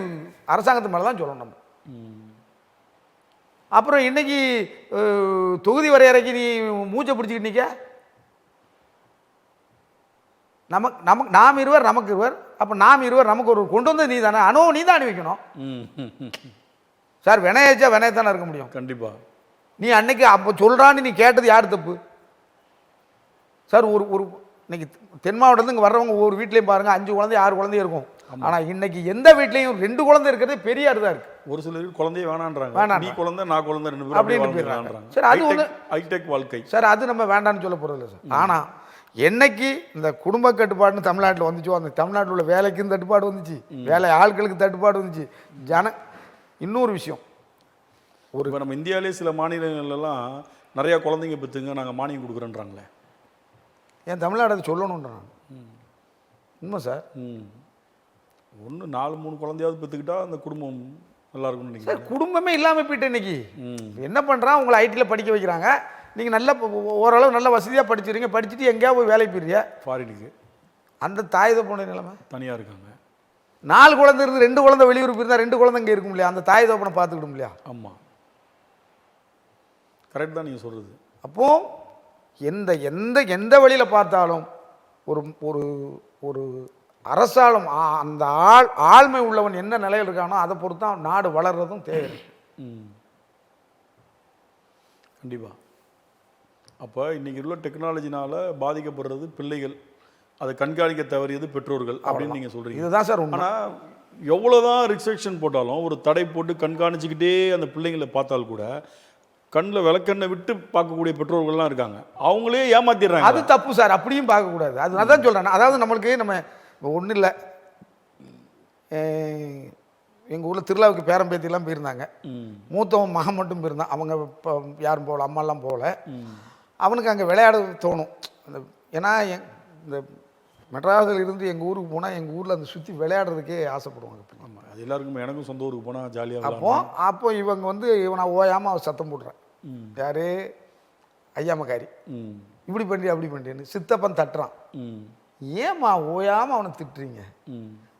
அரசாங்கத்து மேலே தான் சொல்லணும் நம்ம. அப்புறம் இன்னைக்கு தொகுதி வரையறைக்கு நீ மூச்சை பிடிச்சிக்கிட்டு நிற்க, நாம் இருவர் நமக்கு இருவர். அப்போ நாம் இருவர் நமக்கு ஒரு கொண்டு வந்து நீ தானே அனுபவம், நீ தான் அனுபவிக்கணும் சார். வினையச்சா வினையத்தானே இருக்க முடியும். கண்டிப்பாக. நீ அன்னைக்கு அப்போ சொல்கிறான்னு நீ கேட்டது யார் தப்பு சார்? ஒரு இன்னைக்கு தென் மாவட்டத்தில் இங்கே வர்றவங்க ஒவ்வொரு வீட்லேயும் பாருங்கள் 5 குழந்தை 6 குழந்தை இருக்கும். ஆனால் இன்னைக்கு எந்த வீட்லேயும் 2 குழந்தை இருக்கிறதே பெரிய தான் இருக்கு. ஒரு சிலர் குழந்தையே வேணான்றாங்க. நீ குழந்தை நான் குழந்தை 2 பேரும் அப்படின்னு சார். அது ஒன்று ஹைடெக் வாழ்க்கை சார். அது நம்ம வேண்டான்னு சொல்ல போகிறது இல்லை சார். ஆனால் என்னைக்கு இந்த குடும்ப கட்டுப்பாடுன்னு தமிழ்நாட்டில் வந்துச்சோ, அந்த தமிழ்நாட்டில் உள்ள வேலைக்கும் தட்டுப்பாடு வந்துச்சு, வேலை ஆட்களுக்கு தட்டுப்பாடு வந்துச்சு. இன்னொரு விஷயம், இப்போ நம்ம இந்தியாவிலே சில மாநிலங்கள்லாம் நிறையா குழந்தைங்க பெற்றுங்க நாங்கள் மானியம் கொடுக்குறேன்றாங்களே. ஏன் தமிழ்நாடு அதை சொல்லணுன்றான். உண்மை சார். ஒன்று 4-3 குழந்தையாவது பெற்றுக்கிட்டா அந்த குடும்பம் நல்லா இருக்கும்னு சார். நினைக்கிறேன். குடும்பமே இல்லாமல் போயிட்டு இன்னைக்கு என்ன பண்ணுறான், உங்களை ஐடியில் படிக்க வைக்கிறாங்க, நீங்கள் நல்ல ஓரளவு நல்ல வசதியாக படிச்சுறீங்க, படிச்சுட்டு எங்கேயா போய் வேலைக்கு போயிடுறியா ஃபாரினுக்கு. அந்த தாய் தோப்பன நிலைமை. தனியாக இருக்காங்க. 4 குழந்தை இருந்து 2 குழந்தை வெளியூர் போயிருந்தா 2 குழந்தை இங்கே இருக்கும் இல்லையா, அந்த தாய் தோப்பனை பார்த்துக்கிடும் இல்லையா. ஆமாம், கரெக்ட் தான் நீங்கள் சொல்கிறது. அப்போது எந்த எந்த எந்த வழியில் பார்த்தாலும் ஒரு ஒரு ஒரு அரசாலும் அந்த ஆழ்மை உள்ளவன் என்ன நிலையில் இருக்கானோ அதை பொறுத்து தான் நாடு வளர்றதும் தேவை. கண்டிப்பாக. அப்போ இன்றைக்கி உள்ள டெக்னாலஜினால் பாதிக்கப்படுறது பிள்ளைகள், அதை கண்காணிக்க தவறியது பெற்றோர்கள் அப்படின்னு நீங்கள் சொல்கிறீங்க. இதுதான் சார். ஆனால் எவ்வளோ தான் ரிஸ்ட்ரிக்ஷன் போட்டாலும் ஒரு தடை போட்டு கண்காணிச்சிக்கிட்டே அந்த பிள்ளைங்களை பார்த்தால் கூட கண்ணில் விளக்கண்ணை விட்டு பார்க்கக்கூடிய பெற்றோர்கள்லாம் இருக்காங்க. அவங்களே ஏமாத்திடுறாங்க. அது தப்பு சார். அப்படியும் பார்க்கக்கூடாது. அது அதான் சொல்கிறேன். அதாவது நம்மளுக்கு நம்ம ஒன்றும் இல்லை, எங்கள் ஊரில் திருவிழாவுக்கு பேரம்பேத்திலாம் போயிருந்தாங்க. மூத்தவன் மகன் மட்டும் போயிருந்தான். அவங்க இப்போ யாரும் போகல, அம்மாலாம் போகல. அவனுக்கு அங்கே விளையாட தோணும். அந்த ஏன்னா இந்த மெட்ராஸில் இருந்து எங்கள் ஊருக்கு போனால் எங்கள் ஊரில் அந்த சுற்றி விளையாடுறதுக்கே ஆசைப்படுவாங்க. ஆமாம், அது எல்லாருக்குமே. எனக்கும் சொந்த ஊருக்கு போனால் ஜாலியாக. அப்போ இவங்க வந்து இவனை ஓயாமல் அவன் சத்தம் போடுறான். யார்? ஐயாமக்காரி. இப்படி பண்ணி அப்படி பண்ணின்னு சித்தப்பன் தட்டுறான். ஏம்மா ஓயாமல் அவனை திட்டுறீங்க?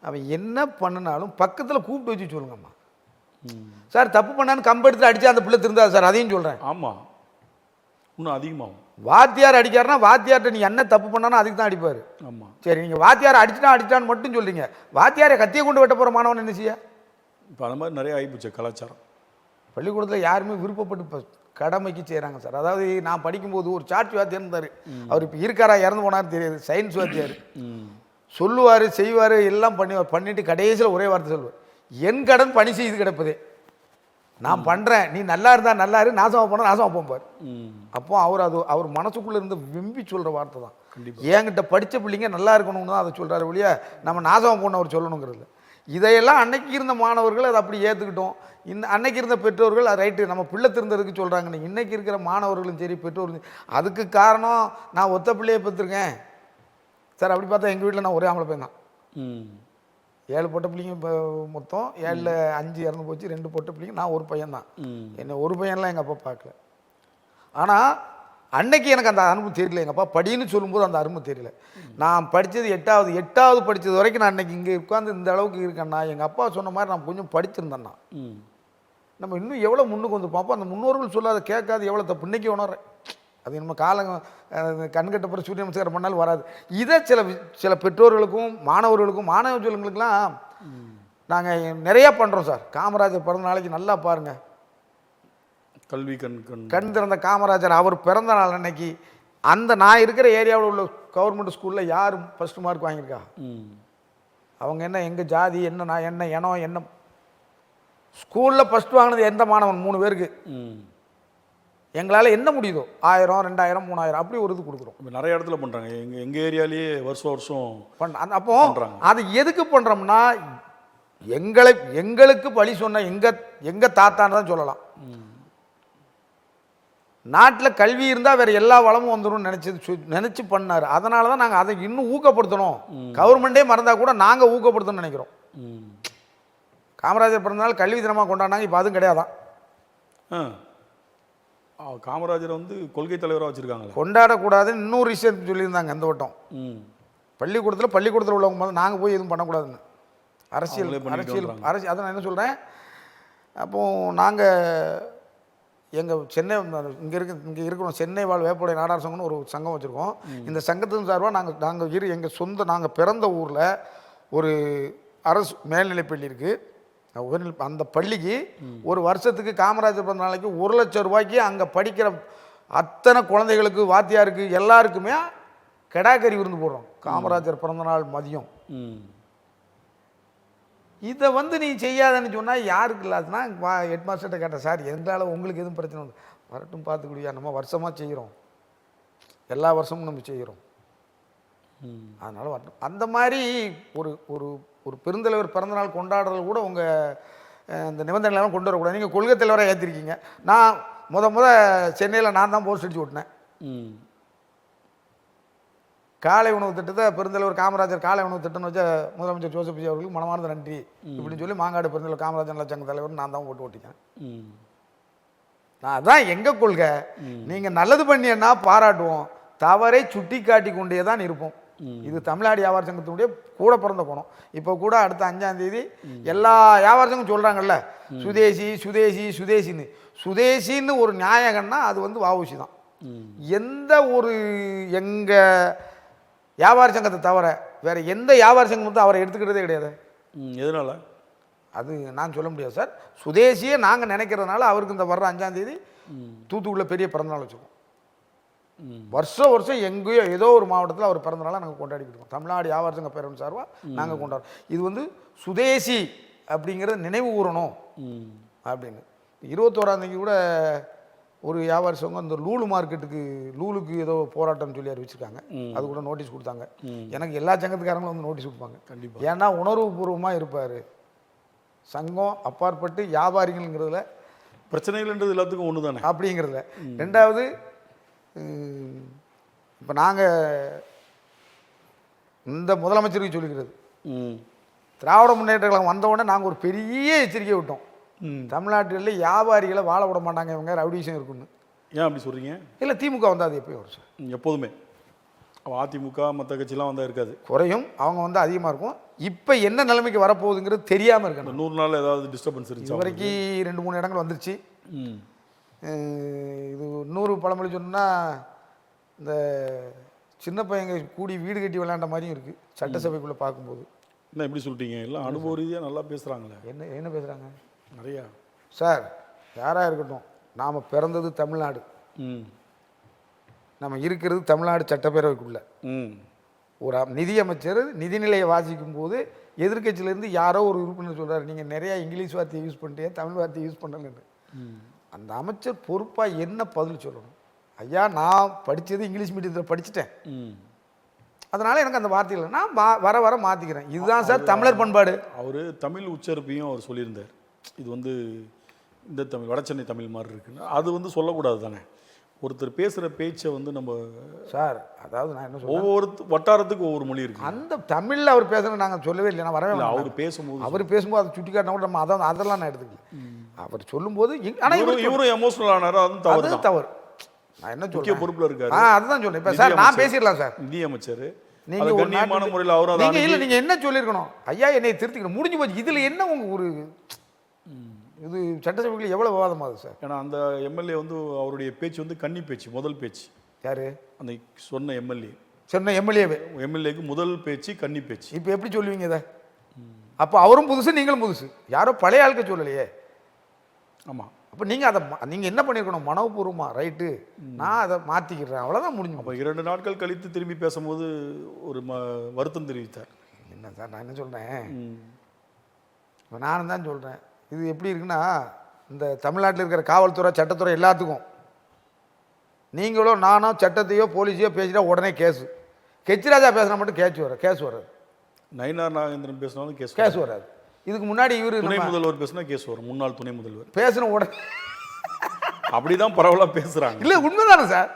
அவன் என்ன பண்ணினாலும் பக்கத்தில் கூப்பிட்டு வச்சு சொல்லுங்கம்மா. சார் தப்பு பண்ணான்னு கம்பு எடுத்து அடித்தா அந்த பிள்ளை திருந்தாது சார், அதையும் சொல்கிறேன். ஆமாம், இன்னும் அதிகமாகும். வாத்தியார் அடிக்காருன்னா வாத்தியார்கிட்ட நீ என்ன தப்பு பண்ணானோ அதுக்கு தான் அடிப்பார். ஆமாம். சரி, நீங்கள் வாத்தியார் அடிச்சிட்டான்னு மட்டும் சொல்கிறீங்க, வாத்தியாரை கத்தியை கொண்டு வெட்ட போகிற மாணவன் என்ன செய்ய? இப்போ அந்த மாதிரி நிறைய ஆகிப்போச்சு கலாச்சாரம். பள்ளிக்கூடத்தில் யாருமே விருப்பப்பட்டு கடமைக்கு செய்கிறாங்க சார். அதாவது நான் படிக்கும்போது ஒரு சாட்சி வாத்தியார் இருந்தார். அவர் இப்போ இருக்காரா இறந்து போனார் தெரியாது. சயின்ஸ் வாத்தியார். சொல்லுவார், செய்வார், எல்லாம் பண்ணிட்டு கடைசியில் ஒரே வார்த்தை சொல்லுவார், என் கடன் பணி செய்து கிடப்பதே, நான் பண்ணுறேன், நீ நல்லா இருந்தா நல்லா இரு, நாசமாக போனால் நாசமாக போப்பார். அப்போ அவர் மனசுக்குள்ளே இருந்து விம்பி சொல்கிற வார்த்தை தான். என்கிட்ட படித்த பிள்ளைங்க நல்லா இருக்கணும்னு தான் அதை சொல்கிறாரு ஒழிய நம்ம நாசமாக போன அவர் சொல்லணுங்கிறது. இதையெல்லாம் அன்னைக்கு இருந்த மாணவர்கள் அதை அப்படி ஏற்றுக்கிட்டோம். அன்னைக்கு இருந்த பெற்றோர்கள் அது ரைட்டு நம்ம பிள்ளை திருந்ததுக்கு சொல்கிறாங்கன்னு. இன்றைக்கி இருக்கிற மாணவர்களும் சரி பெற்றோர்களும் அதுக்கு காரணம் நான் ஒத்த பிள்ளையை பெற்றிருக்கேன் சார். அப்படி பார்த்தா எங்கள் வீட்டில் நான் ஒரே ஆம்பளை பையன் தான். 7 பொட்டை பிள்ளைங்க இப்போ மொத்தம் 7ல் 5 இறந்து போச்சு, 2 பொட்டை பிள்ளைங்க, நான் ஒரு பையன் தான். என்ன ஒரு பையன்லாம் எங்கள் அப்பா பார்க்கல. ஆனால் அன்னைக்கு எனக்கு அந்த அருமை தெரியல. எங்கள் அப்பா படின்னு சொல்லும்போது அந்த அருமை தெரியல. நான் படித்தது 8வது படித்தது வரைக்கும் நான் அன்றைக்கி இங்கே உட்காந்து இந்த அளவுக்கு இருக்கேன்னா எங்கள் அப்பா சொன்ன மாதிரி நான் கொஞ்சம் படிச்சிருந்தேன்னா நம்ம இன்னும் எவ்வளோ முன்னுக்கு வந்து பார்ப்போம். அந்த முன்னோர்கள் சொல்லாத கேட்காது எவ்வளோ தப்பு இன்னைக்கு உணர்றேன். அது நம்ம காலம் கண்கட்டப்புற சூரிய நமஸ்காரம் பண்ணாலும் வராது. இதை சில பெற்றோர்களுக்கும் மாணவர்களுக்கும் மாணவ சொல்லுங்களுக்கெல்லாம் நாங்கள் நிறையா பண்ணுறோம் சார். காமராஜர் பிறந்த நாளைக்கு நல்லா பாருங்கள், கல்வி கண் திறந்த காமராஜர் அவர் பிறந்த நாள் அன்னைக்கு அந்த நான் இருக்கிற ஏரியாவில் உள்ள கவர்மெண்ட் ஸ்கூலில் யார் ஃபஸ்ட்டு மார்க் வாங்கியிருக்கா? அவங்க என்ன எங்கள் ஜாதி என்ன, நான் என்ன இனம் என்ன, ஸ்கூலில் ஃபஸ்ட்டு வாங்கினது எந்த மாணவன்? 3 பேருக்கு. எங்களால் என்ன முடியுதோ 1000, 2000, 3000 அப்படி ஒரு இது கொடுக்குறோம். நிறைய இடத்துல பண்ணுறாங்க. எங்கள் ஏரியாலேயே வருஷம் அப்போ அது எதுக்கு பண்ணுறோம்னா எங்களுக்கு பழி சொன்ன எங்கள் தாத்தான்னு தான் சொல்லலாம். நாட்டில் கல்வி இருந்தால் வேறு எல்லா வளமும் வந்துடும் நினச்சி பண்ணார். அதனால தான் நாங்கள் அதை இன்னும் ஊக்கப்படுத்தணும். கவர்மெண்ட்டே மறந்தால் கூட நாங்கள் ஊக்கப்படுத்தணும்னு நினைக்கிறோம். காமராஜர் பிறந்தநாள் கல்வி தினமாக கொண்டாடினாங்க. இப்போ அதுவும் கிடையாதான். காமராஜர் வந்து கொள்கை தலைவராக வச்சுருக்காங்க. கொண்டாடக்கூடாதுன்னு இன்னொரு விஷயம் சொல்லியிருந்தாங்க அந்த வட்டம். பள்ளிக்கூடத்தில் உள்ளவங்க வந்து நாங்கள் போய் எதுவும் பண்ணக்கூடாதுன்னு அரசியல் அதை நான் என்ன சொல்கிறேன். அப்போது நாங்கள் எங்கள் சென்னை இங்கே இருக்கிறோம், சென்னை வாழ் வேப்போடைய நாடார் சங்கம்னு ஒரு சங்கம் வச்சுருக்கோம். இந்த சங்கத்தின் சார்பாக நாங்கள் பிறந்த ஊரில் ஒரு அரசு மேல்நிலைப்பள்ளி இருக்குது. அந்த பள்ளிக்கு ஒரு வருஷத்துக்கு காமராஜர் பிறந்த நாளைக்கு 1 லட்சம் ரூபாய்க்கு அங்கே படிக்கிற அத்தனை குழந்தைகளுக்கு வாத்தியாருக்கு எல்லாருக்குமே கெடாக்கறி விருந்து போடுறோம். காமராஜர் பிறந்தநாள் மதியம். இதை வந்து நீ செய்யாதன்னு சொன்னால் யாருக்கு இல்லாதுன்னா ஹெட் மாஸ்டர்கிட்ட கேட்டேன், சார் எங்களால் உங்களுக்கு எதுவும் பிரச்சனை வந்து வரட்டும் பார்த்துக்கூடியா, நம்ம வருஷமாக செய்கிறோம், எல்லா வருஷமும் நம்ம செய்கிறோம், அதனால் வரட்டும். அந்த மாதிரி ஒரு ஒரு ஒரு பெருந்தலைவர் பிறந்தநாள் கொண்டாடுறது கூட உங்கள் இந்த நிபந்தனைலாம் கொண்டு வரக்கூடாது. நீங்கள் கொள்கை தலைவராக ஏற்றிருக்கீங்க. நான் முத சென்னையில் நான் தான் போஸ்ட் அடிச்சு ஓட்டினேன். காலை உணவு திட்டத்தை பெருந்தலைவர் காமராஜர் காலை உணவு திட்டம்னு வச்ச முதலமைச்சர் ஜோசப் விஜய் அவர்களுக்கு மனமார்ந்த நன்றி இப்படின்னு சொல்லி மாங்காடு பெருந்தலைவர் காமராஜர் நல சங்க தலைவர் நான் தான் ஓட்டினேன். நான் அதான் எங்கள் கொள்கை. நீங்கள் நல்லது பண்ணியன்னா பாராட்டுவோம், தவறை சுட்டி காட்டி கொண்டே தான் இருப்போம். இது தமிழ்நாடு வியாபார சங்கத்தினுடைய கூட பிறந்த குணம். இப்போ கூட அடுத்த 5ஆம் தேதி எல்லா வியாபார சங்கம் சொல்கிறாங்கல்ல சுதேசி சுதேசி சுதேசின்னு. சுதேசின்னு ஒரு நியாயகன்னா அது வந்து வஉசி தான். எந்த ஒரு எங்கள் வியாபார சங்கத்தை தவிர வேற எந்த வியாபார சங்கம் வந்து அவரை எடுத்துக்கிட்டதே கிடையாது. எதனால அது நான் சொல்ல முடியாது சார். சுதேசியே நாங்கள் நினைக்கிறதுனால அவருக்கு இந்த வர்ற 5ஆம் தேதி தூத்துக்குடியில் பெரிய பிறந்தநாள் வச்சுருக்கோம். வருஷம் எங்கேயோ ஏதோ ஒரு மாவட்டத்தில் அவர் பிறந்தநாளை நாங்கள் கொண்டாடிக்கிட்டு இருக்கோம். தமிழ்நாடு வியாபார சங்க பேரவன் சார்பாக நாங்கள் கொண்டாடுறோம். இது வந்து சுதேசி அப்படிங்கிறத நினைவு கூறணும் அப்படின்னு. 21ஆம் தேதி கூட ஒரு வியாபார சங்கம் இந்த லூலு மார்க்கெட்டுக்கு லூலுக்கு ஏதோ போராட்டம் சொல்லி அறிவிச்சிருக்காங்க. அது கூட நோட்டீஸ் கொடுத்தாங்க. எனக்கு எல்லா சங்கத்துக்காரங்களும் வந்து நோட்டீஸ் கொடுப்பாங்க கண்டிப்பாக. ஏன்னா உணர்வுபூர்வமாக இருப்பார். சங்கம் அப்பாற்பட்டு வியாபாரிகள்ங்கிறதுல பிரச்சனைகள்ன்றது எல்லாத்துக்கும் ஒன்று தானே அப்படிங்கிறதுல. ரெண்டாவது இப்போ நாங்கள் இந்த முதலமைச்சருக்கு சொல்லிக்கிறது, திராவிட முன்னேற்ற கழகம் வந்தவுடனே நாங்கள் ஒரு பெரிய எச்சரிக்கை விட்டோம். தமிழ்நாட்டில் வியாபாரிகளை வாழ விட மாட்டாங்க, இவங்க ரவுடிஷம் இருக்குன்னு. ஏன் அப்படி சொல்கிறீங்க? இல்லை திமுக வந்தால் அது எப்பயும் வரும் சார். எப்போதுமே அதிமுக மற்ற கட்சிலாம் வந்தால் இருக்காது, குறையும். அவங்க வந்து அதிகமாக இருக்கும். இப்போ என்ன நிலைமைக்கு வரப்போகுதுங்கிறது தெரியாமல் இருக்கு. 100 நாள் ஏதாவது டிஸ்டர்பன்ஸ் இருந்துச்சு. இது வரைக்கும் 2-3 இடங்கள் வந்துருச்சு. இது இன்னொரு பழமொழி சொன்னால் இந்த சின்ன பையங்க கூடி வீடு கட்டி விளையாண்ட மாதிரியும் இருக்குது சட்டசபைக்குள்ளே பார்க்கும்போது. என்ன எப்படி சொல்லிட்டீங்க? எல்லாம் அனுபவ ரீதியாக நல்லா பேசுகிறாங்களே. என்ன பேசுகிறாங்க நிறையா சார். யாராக இருக்கட்டும், நாம் பிறந்தது தமிழ்நாடு, நம்ம இருக்கிறது தமிழ்நாடு சட்டப்பேரவைக்குள்ள. ஒரு நிதியமைச்சர் நிதிநிலையை வாசிக்கும் போது எதிர்கட்சியிலேருந்து யாரோ ஒரு உறுப்பினர் சொல்கிறார், நீங்கள் நிறையா இங்கிலீஷ் வார்த்தையை யூஸ் பண்ணிட்டே தமிழ் வார்த்தையை யூஸ் பண்ணலன்னு. அந்த அமைச்சர் பொறுப்பாக என்ன பதில் சொல்லணும்? ஐயா, நான் படித்தது இங்கிலீஷ் மீடியத்தில் படிச்சுட்டேன், அதனால் எனக்கு அந்த வார்த்தைகள் நான் வர மாற்றிக்கிறேன். இதுதான் சார் தமிழர் பண்பாடு. அவர் தமிழ் உச்சரிப்பையும் அவர் சொல்லியிருந்தார். இது வந்து இந்த தமிழ் வடசென்னை தமிழ் மாதிரி இருக்குன்னு. அது வந்து சொல்லக்கூடாது தானே. ஒருத்தர் பேசுகிற பேச்சை வந்து நம்ம சார், அதாவது நான் என்ன சொல்றேன், ஒவ்வொரு வட்டாரத்துக்கு ஒவ்வொரு மொழி இருக்குது. அந்த தமிழில் அவர் பேசுறது நாங்கள் சொல்லவே இல்லை. நான் வரவே இல்லை. அவர் பேசும்போது அதை சுட்டி காட்டினா கூட நம்ம அதெல்லாம் நான் எடுத்துக்கல. அவர் சொல்லும்போது ஆனால் இவரும் எமோஷனல் ஆனார். அது தவறு. நான் என்ன சொல்றேன், பொறுப்பில் இருக்காரு. அதுதான் சொல்றேன். இப்போ சார் நான் பேசிடலாம் சார். நிதியமைச்சர் நீங்க கண்ணியமான முறையில் அவரும் நீங்க என்ன சொல்லியிருக்கணும், ஐயா என்னை திருத்திக்கணும், முடிஞ்சு போச்சு. இதில் என்ன உங்க ஒரு இது சட்டசபைகளில் எவ்வளோ விவாதமாகுது சார்? ஏன்னா அந்த எம்எல்ஏ வந்து அவருடைய பேச்சு வந்து கன்னி பேச்சு, முதல் பேச்சு. யாரு அந்த சொன்ன எம்எல்ஏ? சொன்ன எம்எல்ஏக்கு முதல் பேச்சு கன்னி பேச்சு. இப்போ எப்படி சொல்லுவீங்க இதை? அப்போ அவரும் புதுசு, நீங்களும் புதுசு, யாரோ பழைய ஆளுக்க சொல்லலையே. ஆமாம். அப்போ நீங்கள் அதை நீங்கள் என்ன பண்ணியிருக்கணும், மனோபூர்வமாக ரைட்டு நான் அதை மாற்றிக்கிறேன், அவ்வளோதான் முடிஞ்சு. அப்போ 2 நாட்கள் கழித்து திரும்பி பேசும்போது ஒரு வருத்தம் தெரிவித்தார். என்ன சார் நான் என்ன சொல்கிறேன், இப்போ நானும் தான் சொல்கிறேன். இது எப்படி இருக்குன்னா, இந்த தமிழ்நாட்டில் இருக்கிற காவல்துறை சட்டத்துறை எல்லாத்துக்கும் நீங்களோ நானோ சட்டத்தையோ போலீஸையோ பேசிட்டா உடனே கேஸு. கெச்சிராஜா பேசினா மட்டும் கேஸ் வராது. நயினார் நாகேந்திரன் பேசினாலும் கேஸ் வராது. இதுக்கு முன்னாடி இவர் துணை முதல்வர் பேசினா கேஸ் வரும். முன்னாள் துணை முதல்வர் பேசின உடனே அப்படிதான் பரவலாக பேசுகிறாங்க. இல்லை உண்மைதானே சார்?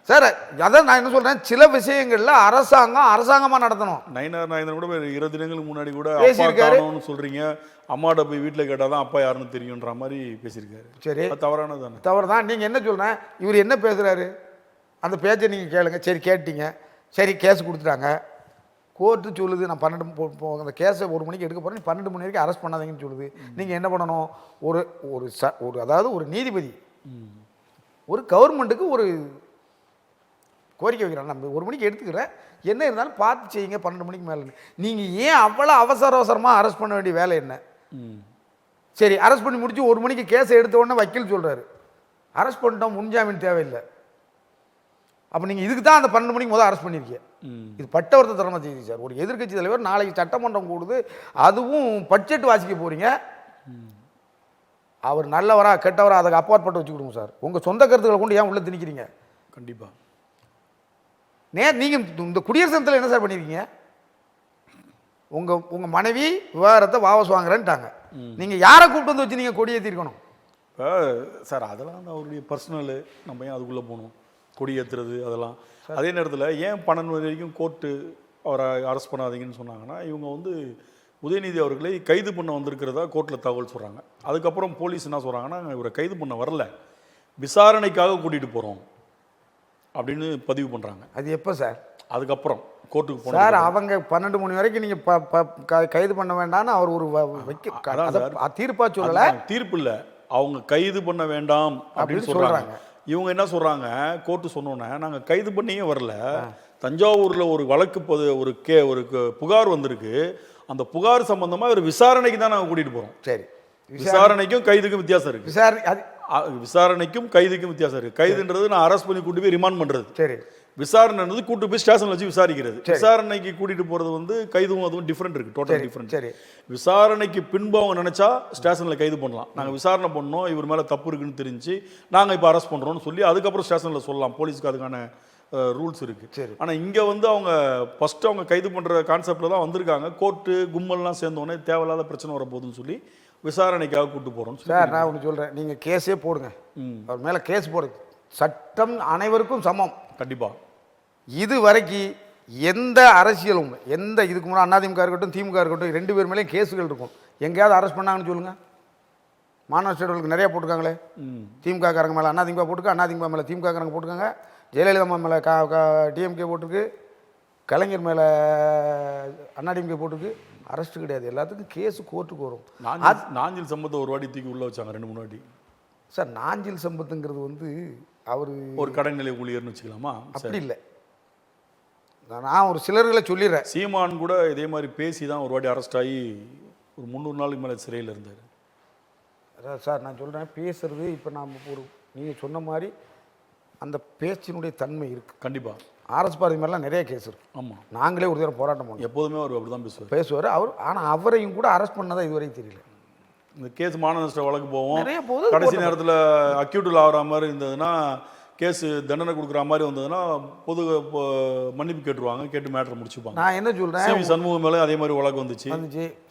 சார் அதான் நான் என்ன சொல்கிறேன், சில விஷயங்களில் அரசாங்கமாக நடத்தணும். நயினார் நாகேந்திரன் கூட 2 தினங்களுக்கு முன்னாடி கூட பேசியிருக்காருன்னு சொல்கிறீங்க. அம்மாட்ட போய் வீட்டில் கேட்டால் தான் அப்பா யாருன்னு தெரியுன்ற மாதிரி பேசியிருக்காரு. சரி, தவறானது தானே? தவறு தான். நீங்கள் என்ன சொல்கிறேன், இவர் என்ன பேசுகிறாரு அந்த பேச்சை நீங்கள் கேளுங்க. சரி கேட்டீங்க, சரி கேஸ் கொடுத்துட்டாங்க, கோர்ட்டு சொல்லுது நான் 12 அந்த கேஸை 1 மணிக்கு எடுக்க போகிறேன், 12 மணி வரைக்கும் அரெஸ்ட் பண்ணாதீங்கன்னு சொல்லுது. நீங்கள் என்ன பண்ணணும், ஒரு அதாவது ஒரு நீதிபதி ஒரு கவர்மெண்ட்டுக்கு ஒரு கோரிக்கை வைக்கிறாங்க, நம்ம 1 மணிக்கு எடுத்துக்கிறேன், என்ன இருந்தாலும் பார்த்து செய்யுங்க 12 மணிக்கு மேலே. நீங்கள் ஏன் அவ்வளோ அவசரமாக அரெஸ்ட் பண்ண வேண்டிய வேலை என்ன? சரி அரெஸ்ட் பண்ணி முடிச்சு 1 மணிக்கு கேஸை எடுத்த உடனே வக்கீல் சொல்கிறாரு அரெஸ்ட் பண்ணிட்டோம், முன்ஜாமீன் தேவையில்லை. அப்போ நீங்கள் இதுக்கு தான் அந்த 12 மணிக்கு முதல் அரெஸ்ட் பண்ணியிருக்கீங்க. இது பட்டவர்த்த தரமாக செய்தி சார். ஒரு எதிர்கட்சி தலைவர் நாளைக்கு சட்டமன்றம் கூடுது, அதுவும் பட்ஜெட் வாசிக்க போகிறீங்க. அவர் நல்லவரா கெட்டவரா அதுக்கு அப்பாற்பட்டு வச்சு கொடுங்க சார். உங்கள் சொந்த கருத்துக்களை கொண்டு ஏன் உள்ளே திணிக்கிறீங்க? கண்டிப்பாக நீங்கள் இந்த குடியரசு தினத்தில் என்ன சார் பண்ணியிருக்கீங்க? உங்கள் மனைவி விவாகரத்தை வாபஸ் வாங்குறேன்ட்டாங்க. நீங்கள் யாரை கூப்பிட்டு வந்து வச்சு நீங்கள் கொடியேற்றிருக்கணும்? இப்போ சார் அதெல்லாம் வந்து அவருடைய பர்சனலு, நம்ம ஏன் அதுக்குள்ளே போகணும்? கொடி ஏற்றுறது அதெல்லாம். அதே நேரத்தில் ஏன் 12 வரைக்கும் கோர்ட்டு அவரை அரெஸ்ட் பண்ணாதீங்கன்னு சொன்னாங்கன்னா, இவங்க வந்து உதயநிதி அவர்களை கைது பண்ண வந்திருக்கிறதா கோர்ட்டில் தகவல் சொல்கிறாங்க. அதுக்கப்புறம் போலீஸ் என்ன சொல்கிறாங்கன்னா, இவரை கைது பண்ண வரல, விசாரணைக்காக கூட்டிகிட்டு போகிறோம் அப்படின்னு பதிவு பண்ணுறாங்க. அது எப்போ சார்? அதுக்கப்புறம் கோர்ட்டுக்கு போன சார் அவங்க 12 மணி வரைக்கும் நீங்கள் கைது பண்ண வேண்டாம்னு அவர் ஒரு தீர்ப்பா சொல்லலை. தீர்ப்பு இல்லை, அவங்க கைது பண்ண வேண்டாம் அப்படின்னு சொல்கிறாங்க. இவங்க என்ன சொல்கிறாங்க, கோர்ட்டு சொன்னோன்னே நாங்கள் கைது பண்ணியே வரல, தஞ்சாவூரில் ஒரு வழக்கு ஒரு புகார் வந்திருக்கு, அந்த புகார் சம்பந்தமாக ஒரு விசாரணைக்கு தான் நாங்கள் கூட்டிகிட்டு போகிறோம். சரி, விசாரணைக்கும் கைதுக்கும் வித்தியாசம் இருக்குது. விசாரணைக்கும் கைதுக்கும் வித்தியாசம் இருக்குது. கைதுன்றது நான் அரெஸ்ட் பண்ணி கூட்டி போய் ரிமாண்ட் பண்ணுறது. சரி. விசாரணைன்றது கூட்டு போய் ஸ்டேஷனில் வச்சு விசாரிக்கிறது. விசாரணைக்கு கூட்டிகிட்டு போகிறது வந்து கைதும் அதுவும் டிஃப்ரெண்ட் இருக்குது, டோட்டல் டிஃப்ரெண்ட். சரி. விசாரணைக்கு பின்பு அவங்க நினச்சா ஸ்டேஷனில் கைது பண்ணலாம். நாங்கள் விசாரணை பண்ணோம், இவர் மேலே தப்பு இருக்குன்னு தெரிஞ்சு நாங்கள் இப்போ அரெஸ்ட் பண்ணுறோம்னு சொல்லி அதுக்கப்புறம் ஸ்டேஷனில் சொல்லலாம். போலீஸ்க்கு அதுக்கான ரூல்ஸ் இருக்குது. ஆனால் இங்கே வந்து அவங்க ஃபஸ்ட்டு அவங்க கைது பண்ணுற கான்செப்டில் தான் வந்திருக்காங்க. கோர்ட்டு கும்பல்லாம் சேர்ந்தோடனே தேவையில்லாத பிரச்சனை வரப்போகுதுன்னு சொல்லி விசாரணைக்காக கூப்பிட்டு போகிறோம். சார் நான் ஒன்று சொல்கிறேன், நீங்கள் கேஸே போடுங்க, அவர் மேலே கேஸ் போடுங்க. சட்டம் அனைவருக்கும் சமம். கண்டிப்பாக. இது வரைக்கும் எந்த அரசியலும் எந்த இதுக்கு முன்னாடி அதிமுக இருக்கட்டும் திமுக இருக்கட்டும் 2 பேர் மேலேயும் கேஸுகள் இருக்கும். எங்கேயாவது அரெஸ்ட் பண்ணாங்கன்னு சொல்லுங்கள். மாநகராட்சிகளுக்கு நிறையா போட்டிருக்காங்களே. திமுக காரங்க மேலே அதிமுக போட்டுருக்கு, அதிமுக மேலே திமுக காரங்க போட்டிருக்காங்க, ஜெயலலிதா மேலே டிஎம்கே போட்டிருக்கு, கலைஞர் மேலே அதிமுக போட்டிருக்கு. அரெஸ்ட் கிடையாது, எல்லாத்துக்கும் கேஸு கோர்ட்டுக்கு வரும். நாஞ்சில் சம்பத்தை ஒரு வாட்டி தூக்கி உள்ளே வச்சாங்க, 2-3 வாட்டி. சார் நாஞ்சில் சம்பத்துங்கிறது வந்து அவர் ஒரு கடைநிலை ஊழியர்னு வச்சுக்கலாமா? அப்படி இல்லை, நான் ஒரு சிலர்களை சொல்லிடுறேன். சீமான் கூட இதே மாதிரி பேசி தான் ஒரு வாட்டி அரெஸ்ட் ஆகி ஒரு 300 நாளுக்கு மேலே சிறையில் இருந்தார். அதான் சார் நான் சொல்கிறேன், பேசுறது இப்போ நாம் நீங்கள் சொன்ன மாதிரி அந்த பேச்சினுடைய தன்மை இருக்குது. கண்டிப்பாக. ஆர்எஸ் பாரதி மாதிரிலாம் நிறைய கேஸ் இருக்குது. ஆமாம், நாங்களே ஒரு தடவை போராட்டம் பண்ணோம். எப்போதுமே அவர் அப்படி தான் பேசுவார் அவர். ஆனால் அவரையும் கூட அரெஸ்ட் பண்ணதான் இதுவரைக்கும் தெரியல. இந்த கேஸ் மாநகராட்சி வழக்கு போவோம், நிறைய போது கடைசி நேரத்தில் அக்யூட்டில் ஆகிற மாதிரி இருந்ததுன்னா, கேஸு தண்டனை கொடுக்குற மாதிரி வந்ததுன்னா பொது மன்னிப்பு கேட்டுருவாங்க, கேட்டு மேட்டரை முடிச்சுப்பாங்க. நான் என்ன சொல்கிறேன், சிவி சண்முகம் மேலே அதே மாதிரி வழக்கு வந்துச்சு.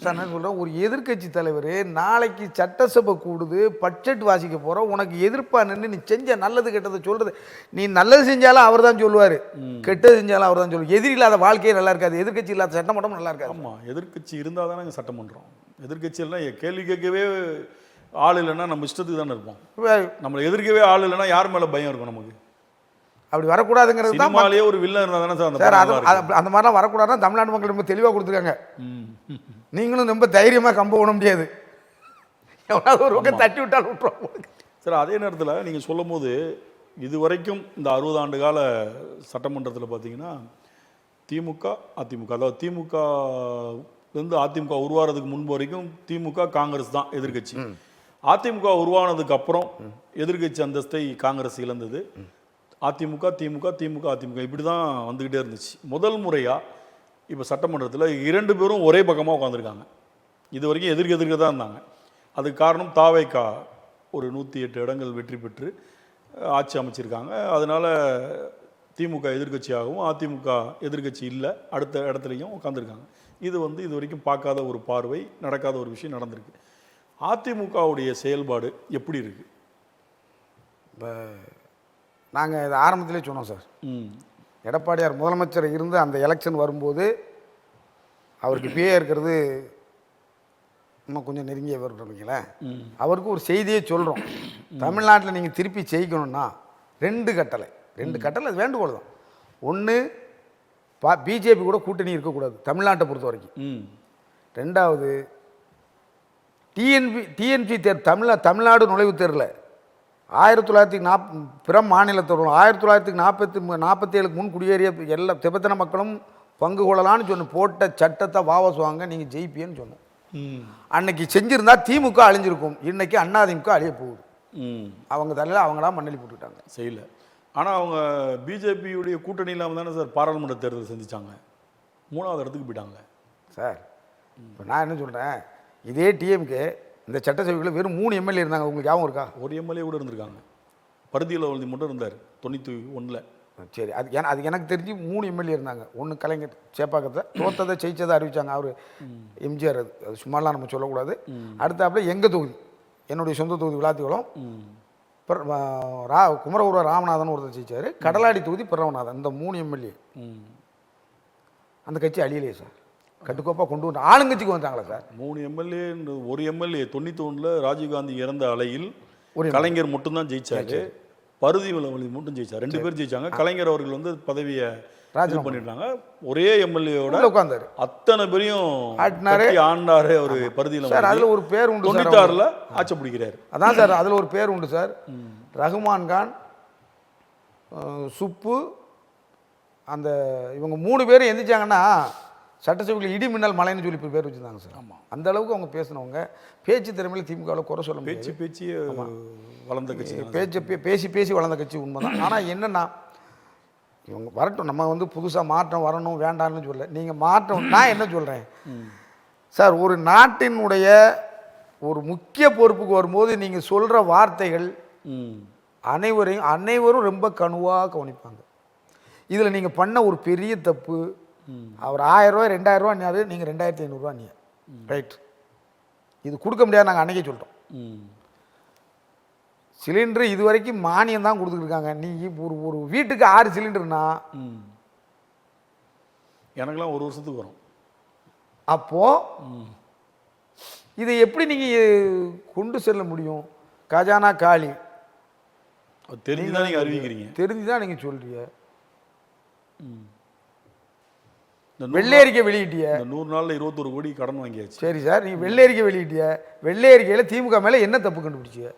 சார் நான் சொல்கிறேன், ஒரு எதிர்க்கட்சி தலைவர் நாளைக்கு சட்டசபை கூடுது, பட்ஜெட் வாசிக்க போகிறோம், உனக்கு எதிர்ப்பாக நின்று நீ செஞ்ச நல்லது கெட்டதை சொல்கிறது. நீ நல்லது செஞ்சாலும் அவர் தான் சொல்லுவார், கெட்டது செஞ்சாலும் அவர் தான் சொல்லுவார். எதிரி இல்லாத வாழ்க்கையே நல்லா இருக்காது, எதிர்க்கட்சி இல்லாத சட்டமன்றம் நல்லா இருக்காது. ஆமாம், எதிர்க்கட்சி இருந்தால் தானே இங்கே சட்டமன்றம். எதிர்க்கட்சியெல்லாம் கேள்வி கேட்கவே ஆள் இல்லைன்னா நம்ம இஷ்டத்துக்கு தானே இருப்போம். நம்மளை எதிர்க்கவே ஆள் இல்லைன்னா யார் மேலே பயம் இருக்கும் நமக்கு? அப்படி வரக்கூடாதுங்கிறது தான். சினிமாலேயே ஒரு வில்லன் இருந்தால் தானே சார் அந்த மாதிரிலாம் வரக்கூடாதுன்னா தமிழ்நாடு மக்கள் ரொம்ப தெளிவாக கொடுத்துருக்காங்க. நீங்களும் ரொம்ப தைரியமாக கம்ப விட முடியாது, எவனாவது ஒரு பக்கம் தட்டி விட்டால் விட்டுருவோம். சார் அதே நேரத்தில் நீங்கள் சொல்லும் போது இது வரைக்கும் இந்த 60 ஆண்டு கால சட்டமன்றத்தில் பார்த்தீங்கன்னா திமுக அதிமுக, அதாவது திமுக வந்து அதிமுக உருவாகிறதுக்கு முன்பு வரைக்கும் திமுக காங்கிரஸ் தான் எதிர்கட்சி. அதிமுக உருவானதுக்கு அப்புறம் எதிர்கட்சி அந்தஸ்தை காங்கிரஸ் இழந்தது. அதிமுக திமுக திமுக அதிமுக இப்படி தான் வந்துக்கிட்டே இருந்துச்சு. முதல் முறையாக இப்போ சட்டமன்றத்தில் 2 பேரும் ஒரே பக்கமாக உட்காந்துருக்காங்க. இது வரைக்கும் எதிர்க்க தான் இருந்தாங்க. அதுக்கு காரணம் தாவேகா ஒரு 108 இடங்கள் வெற்றி பெற்று ஆட்சி அமைச்சிருக்காங்க. அதனால் திமுக எதிர்கட்சியாகவும் அதிமுக எதிர்கட்சி இல்லை, அடுத்த இடத்துலையும் உட்காந்துருக்காங்க. இது வந்து இது வரைக்கும் பார்க்காத ஒரு பார்வை, நடக்காத ஒரு விஷயம் நடந்திருக்கு. அதிமுகவுடைய செயல்பாடு எப்படி இருக்குது? இப்போ நாங்கள் இதை ஆரம்பத்திலே சொன்னோம் சார். எடப்பாடியார் முதலமைச்சர் இருந்து அந்த எலெக்ஷன் வரும்போது அவருக்கு பிஏ இருக்கிறது இன்னும் கொஞ்சம் நெருங்கிய வருங்களேன். அவருக்கு ஒரு செய்தியே சொல்கிறோம், தமிழ்நாட்டில் நீங்கள் திருப்பி ஜெயிக்கணும்னா 2 கட்டளை அது வேண்டுகோள் தான். ஒன்று, பிஜேபி கூட கூட்டணி இருக்கக்கூடாது தமிழ்நாட்டை பொறுத்த வரைக்கும். 2வது, டிஎன்பி தமிழ்நாடு நுழைவுத் தேர்வில் 1940 பிற மாநிலத்தோடு 1947 முன் குடியேறிய எல்லா திபெத்தன மக்களும் பங்கு கொள்ளலான்னு சொன்ன போட்ட சட்டத்தை வாபஸ் வாங்க நீங்கள் ஜெயிப்பீன்னு சொன்னோம். அன்னைக்கு செஞ்சிருந்தா திமுக அழிஞ்சிருக்கும், இன்னைக்கு அதிமுக அழிய போகுது. அவங்க தலையில் அவங்களாம் மண்ணெளி போட்டுக்கிட்டாங்க, செய்யல. ஆனால் அவங்க பிஜேபியுடைய கூட்டணி இல்லாமல் தானே சார் பாராளுமன்ற தேர்தல் சந்திச்சாங்க, 3வது இடத்துக்கு போயிட்டாங்க சார். இப்போ நான் என்ன சொல்கிறேன், இதே டிஎம்கே இந்த சட்டசபைகளில் வெறும் 3 எம்எல்ஏ இருந்தாங்க, உங்களுக்கு ஞாபகம் இருக்கா? ஒரு எம்எல்ஏ கூட இருந்திருக்காங்க. பருத்தியில் மட்டும் இருந்தார் 91. சரி, அது எனக்கு தெரிஞ்சு 3 எம்எல்ஏ இருந்தாங்க. ஒன்று கலைஞர் சேப்பாக்கத்தை, தோத்ததை ஜெயிச்சதை அறிவிச்சாங்க அவர் எம்ஜிஆர். அது சும்மாலாம் நம்ம சொல்லக்கூடாது. அடுத்தாப்புல எங்கள் தொகுதி, என்னுடைய சொந்த தொகுதி விளாத்திக்குளம், குமரகுரு ராமநாதன் ஒருத்தர் ஜெயிச்சார். கடலாடி தொகுதி பிறவநாதன். இந்த 3 எம்எல்ஏ. அந்த கட்சி அழியலையே சார், கட்டுக்கோப்பாக கொண்டு வந்து ஆளுங்கட்சிக்கு வந்தாங்களா சார்? 3 எம்எல்ஏ, ஒரு எம்எல்ஏ 91 ராஜீவ்காந்தி இறந்த அலையில் கலைஞர் மட்டும்தான் ஜெயிச்சாரு. பருதிமலை மட்டும் ஜெயிச்சார். 2 பேர் ஜெயிச்சாங்க. கலைஞர் அவர்கள் வந்து பதவியை இது பண்ணிட்டாங்க. ஒரே எம்எல்ஏவோட உட்கார்ந்தாரு, அத்தனை பேரையும் ஆண்டாரு அவர். பருதியில் சார் அதில் ஒரு பேர் உண்டு, 96ல் ஆட்சி பிடிக்கிறாரு. அதான் சார், அதில் ஒரு பேர் உண்டு சார். ரகுமான் கான், சுப்பு, அந்த இவங்க 3 பேரும் எந்திரிச்சாங்கன்னா சட்டசபையில் இடி மின்னல் மலைன்னு சொல்லி பேர் வச்சுருந்தாங்க சார். ஆமாம், அந்த அளவுக்கு அவங்க பேசினவங்க. பேச்சு திறமையில் திமுகவில் குறை சொல்ல முடியாது. பேச்சு வளர்ந்த கட்சி, பேசி வளர்ந்த கட்சி உண்மைதான். ஆனால் என்னென்னா இவங்க வரட்டும், நம்ம வந்து புதுசாக மாற்றம் வரணும் வேண்டாம்னு சொல்ல. நீங்கள் மாற்றம், நான் என்ன சொல்கிறேன் சார், ஒரு நாட்டினுடைய ஒரு முக்கிய பொறுப்புக்கு வரும்போது நீங்கள் சொல்கிற வார்த்தைகள் அனைவரும் ரொம்ப கணுவாக கவனிப்பாங்க. இதில் நீங்கள் பண்ண ஒரு பெரிய தப்பு, அவர் 1000 ரூபா 2000 ரூபான்னாரு, நீங்கள் 2500 ரூபா நீ ரைட், இது கொடுக்க முடியாது, நாங்கள் அன்றைக்கே சொல்லிட்டோம். சிலிண்டரு இது வரைக்கும் மானியம் தான் கொடுத்துருக்காங்க. நீ ஒரு வீட்டுக்கு 6 சிலிண்டர்னா எனக்குலாம் 1 வருஷத்துக்கு வரும். அப்போது இதை எப்படி நீங்கள் கொண்டு செல்ல முடியும்? கஜானா காலி தெரிஞ்சுதான் நீங்கள் அறிவிக்கிறீங்க, தெரிஞ்சுதான் நீங்கள் சொல்றீங்க. வெள்ளை அறிக்கை வெளியிட்டிய 100 நாளில் 21 கோடி கடன் வாங்கியாச்சு. சரி சார், நீங்கள் வெள்ளை அறிக்கை வெளியிட்டிய, வெள்ளை அறிக்கையில் திமுக மேலே என்ன தப்பு கண்டுபிடிச்சிய?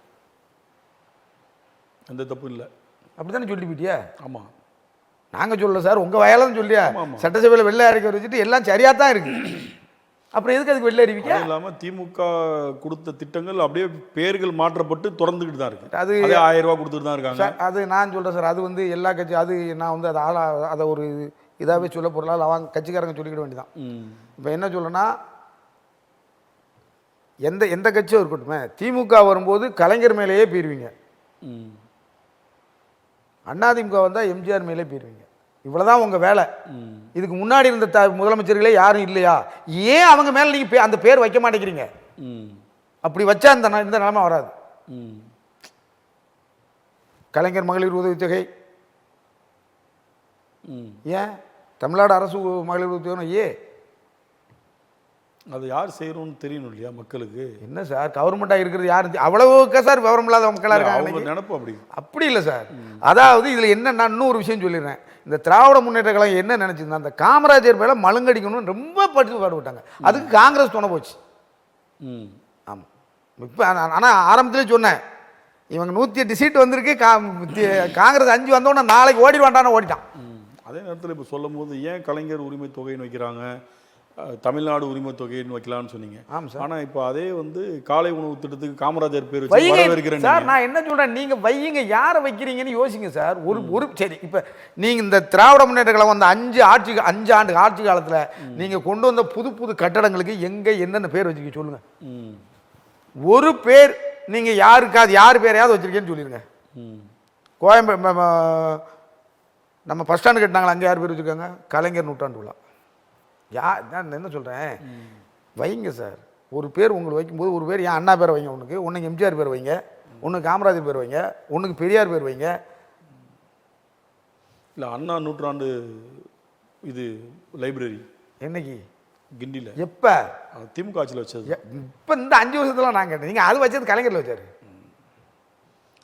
எந்த தப்பு இல்லை, அப்படி தானே சொல்லி போயிட்டியா? ஆமாம், நாங்கள் சொல்லல சார், உங்கள் வயலாம் சொல்லியா? சட்டசபையில் வெள்ளை அறிக்கை வச்சுட்டு எல்லாம் சரியாக தான் இருக்கு. அப்புறம் எதுக்கு அதுக்கு வெள்ளை அறிவிக்க? இல்லாமல் திமுக கொடுத்த திட்டங்கள் அப்படியே பேர்கள் மாற்றப்பட்டு தொடர்ந்துக்கிட்டு தான் இருக்கு. அது 1000 ரூபா கொடுத்துட்டு தான் இருக்காங்க. அது நான் சொல்கிறேன் சார், அது வந்து எல்லா கட்சி, அது நான் வந்து அதை ஒரு இதாகவே சொல்ல பொருளால் அவங்க கட்சிக்காரங்க சொல்லிக்கிட வேண்டியதான். இப்போ என்ன சொல்லணும்னா, எந்த கட்சியும் இருக்கட்டுமே, திமுக வரும்போது கலைஞர் மேலேயே போயிருவீங்க, அதிமுக வந்தால் எம்ஜிஆர் மேலே போயிருவீங்க. இவ்வளோதான் உங்கள் வேலை. இதுக்கு முன்னாடி இருந்த முதலமைச்சர்களே யாரும் இல்லையா? ஏன் அவங்க மேலே நீங்கள் அந்த பேர் வைக்க மாட்டேங்கிறீங்க? அப்படி வச்சா இந்த நிலைமை வராது. கலைஞர் மகளிர் உதவித்தொகை ஏன் தமிழ்நாடு அரசு மகளிர் உதவித்தொகை அது யார் செய்யணும்னு தெரியணும் இல்லையா மக்களுக்கு? என்ன சார் கவர்மெண்ட்டாக இருக்கிறது யார்? அவ்வளவுக்கா சார் விவரம் இல்லாத மக்களாக இருக்காங்க. நினைப்பு அப்படி இல்லை சார். அதாவது இதில் என்ன, இன்னொரு விஷயம் சொல்லிடுறேன். இந்த திராவிட முன்னேற்ற கழகம் என்ன நினச்சிருந்தா, அந்த காமராஜர் மேலே மழுங்கடிக்கணும்னு ரொம்ப பாடுபட்டாங்க. அதுக்கு காங்கிரஸ் துணை போச்சு. ஆமாம், இப்போ ஆனால் ஆரம்பத்திலே சொன்னேன், இவங்க 108 சீட்டு வந்திருக்கு, காங்கிரஸ் 5 வந்தோடனே நாளைக்கு ஓடிடுவான்டான்னு ஓடிட்டான். அதே நேரத்தில் இப்போ சொல்லும் போது ஏன் கலைஞர் உரிமை தொகைன்னு வைக்கிறாங்க, தமிழ்நாடு உரிமை தொகைன்னு வைக்கலாம்னு சொன்னீங்க. ஆமாம் சார். ஆனால் இப்போ அதே வந்து காலை உணவு திட்டத்துக்கு காமராஜர் பேர் வைக்கிறேன் சார். நான் என்ன சொல்கிறேன், நீங்கள் வையுங்க, யாரை வைக்கிறீங்கன்னு யோசிங்க சார். ஒரு சரி, இப்போ நீங்கள் இந்த திராவிட முன்னேற்ற கழகம் வந்த 5 ஆண்டு ஆட்சி காலத்தில் நீங்கள் கொண்டு வந்த புது கட்டடங்களுக்கு எங்கே என்னென்ன பேர் வச்சுருக்கீங்க சொல்லுங்கள். ஒரு பேர் நீங்கள் யாருக்காவது யார் பேரையாவது வச்சுருக்கேன்னு சொல்லிடுங்க. நம்ம பஸ் ஸ்டாண்டு கட்டினாங்களா, அங்கே யார் பேர் வச்சுருக்காங்க? கலைஞர் நூற்றாண்டு விழா. நான் என்ன சொல்கிறேன், வைங்க சார். ஒரு பேர் உங்களுக்கு வைக்கும்போது ஒரு பேர் ஏன் அண்ணா பேரை வைங்க, ஒன்றுக்கு எம்ஜிஆர் பேர் வைங்க, ஒன்றுக்கு காமராஜர் பேர் வைங்க, ஒன்றுக்கு பெரியார் பேர் வைங்க. இல்லை அண்ணா நூற்றாண்டு இது லைப்ரரி என்னைக்கு கிண்டியில் எப்போ திமுக ஆட்சியில் வச்சது? இப்போ இந்த 5 வருஷத்துல நான் கேட்டேன். நீங்கள் அது வச்சது கலைஞரில் வச்சார்.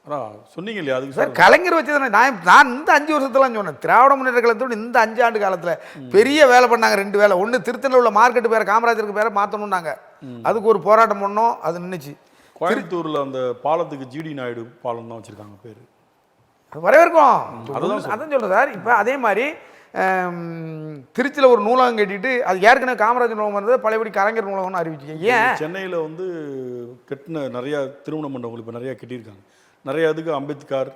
ஆனால் சொன்னீங்க இல்லையா அதுக்கு சார்? கலைஞர் வச்சது நான் இந்த 5 வருஷத்துலாம் சொன்னேன். திராவிட முன்னேற்ற கழகத்தோடு இந்த 5 ஆண்டு காலத்தில் பெரிய வேலை பண்ணாங்க. 2 வேலை. ஒன்று திருத்தணியில் உள்ள மார்க்கெட்டு பேரை காமராஜருக்கு பேரை மாற்றணும்னாங்க. அதுக்கு ஒரு போராட்டம் பண்ணோம், அது நின்றுச்சு. கோயம்புத்தூரில் அந்த பாலத்துக்கு ஜிடி நாயுடு பாலம் தான் வச்சுருக்காங்க பேர். வரவேற்கும், அதான் சொல்கிறேன் சார். இப்போ அதே மாதிரி திருச்சியில் ஒரு நூலகம் கட்டிட்டு, அது ஏற்கனவே காமராஜர் நூலகம் இருந்தது, பழையபடி கலைஞர் நூலகம்னு அறிவிச்சிங்க. ஏன் சென்னையில் வந்து கட்டின நிறையா திருமண மண்டபங்கள் இப்போ நிறையா கட்டியிருக்காங்க. நிறைய இதுக்கு அம்பேத்கர்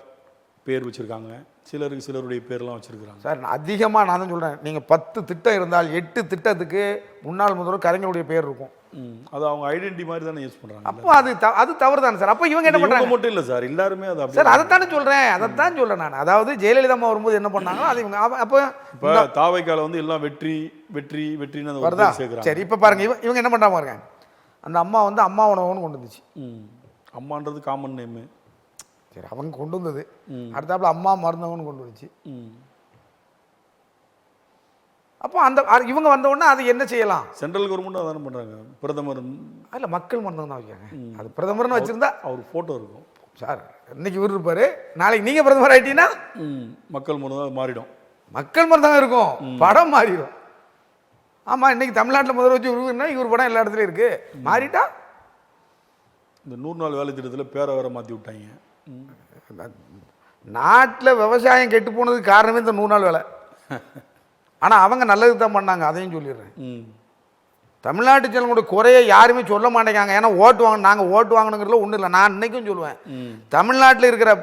பேர் வச்சுருக்காங்க, சிலருடைய பேர்லாம் வச்சுருக்காங்க. சார் அதிகமாக நான் தான் சொல்கிறேன், நீங்கள் 10 திட்டம் இருந்தால் 8 திட்டத்துக்கு முன்னாள் முதல்வர் கலைஞருடைய பேர் இருக்கும். அது அவங்க ஐடென்டிட்டி மாதிரி தானே யூஸ் பண்ணுறாங்க. அப்போ அது தவறு தானே சார். அப்போ இவங்க என்ன பண்ணுறாங்க மட்டும் இல்லை சார், எல்லாருமே அது சார். அதைத்தானே சொல்கிறேன், அதைத்தான் சொல்கிறேன் நான். அதாவது ஜெயலலிதா அம்மா வரும்போது என்ன பண்ணாங்களோ அது இவங்க அப்போ இப்போ தாவைக்கால வந்து எல்லாம் வெற்றி வெற்றி வெற்றின்னு அந்த வருதா. சேர்க்குறாங்க. சரி, இப்போ பாருங்க இவங்க என்ன பண்ணுறாங்க பாருங்க. அந்த அம்மா வந்து அம்மா உணவுன்னு கொண்டு வந்துச்சு. அம்மான்றது காமன் நேமு. சரி, அவங்க கொண்டு வந்தது. அடுத்தாப்புல அம்மா மருந்தவன்னு கொண்டு வந்துச்சு. அப்போ அந்த இவங்க வந்த உடனே அது என்ன செய்யலாம்? சென்ட்ரல் கவர்மெண்ட் அதானே பண்ணுறாங்க. பிரதமர் அதில் மக்கள் மருந்தகம் தான் வைக்காங்க. அது பிரதமர்னு வச்சுருந்தா அவர் ஃபோட்டோ இருக்கும் சார். இன்னைக்கு இவர் இருப்பார், நாளைக்கு நீங்கள் பிரதமர் ஆகிட்டீங்கன்னா மக்கள் மருந்தகம் மாறிடும். மக்கள் மருந்தகம் இருக்கும், படம் மாறிடும். ஆமாம், இன்னைக்கு தமிழ்நாட்டில் முதல்வர் வச்சு இவருன்னா இவர் படம் எல்லா இடத்துலையும் இருக்குது. மாறிட்டா இந்த 100 நாள் வேலை திட்டத்தில் பேரை வேற மாற்றி விட்டாங்க. நாட்டில் விவசாயம் கெட்டு போனதுக்கு காரணமே இந்த 100 நாள் வேலை. ஆனால் அவங்க நல்லதுக்கு தான் பண்ணாங்க, அதையும் சொல்லிடுறேன். தமிழ்நாட்டு ஜனங்களுடைய குறைய யாருமே சொல்ல மாட்டேங்காங்க. ஏன்னா நாங்கள் ஓட்டு வாங்கணுங்கிறதுல ஒன்றும் இல்லை. நான் இன்னைக்கும் சொல்லுவேன், தமிழ்நாட்டில் இருக்கிற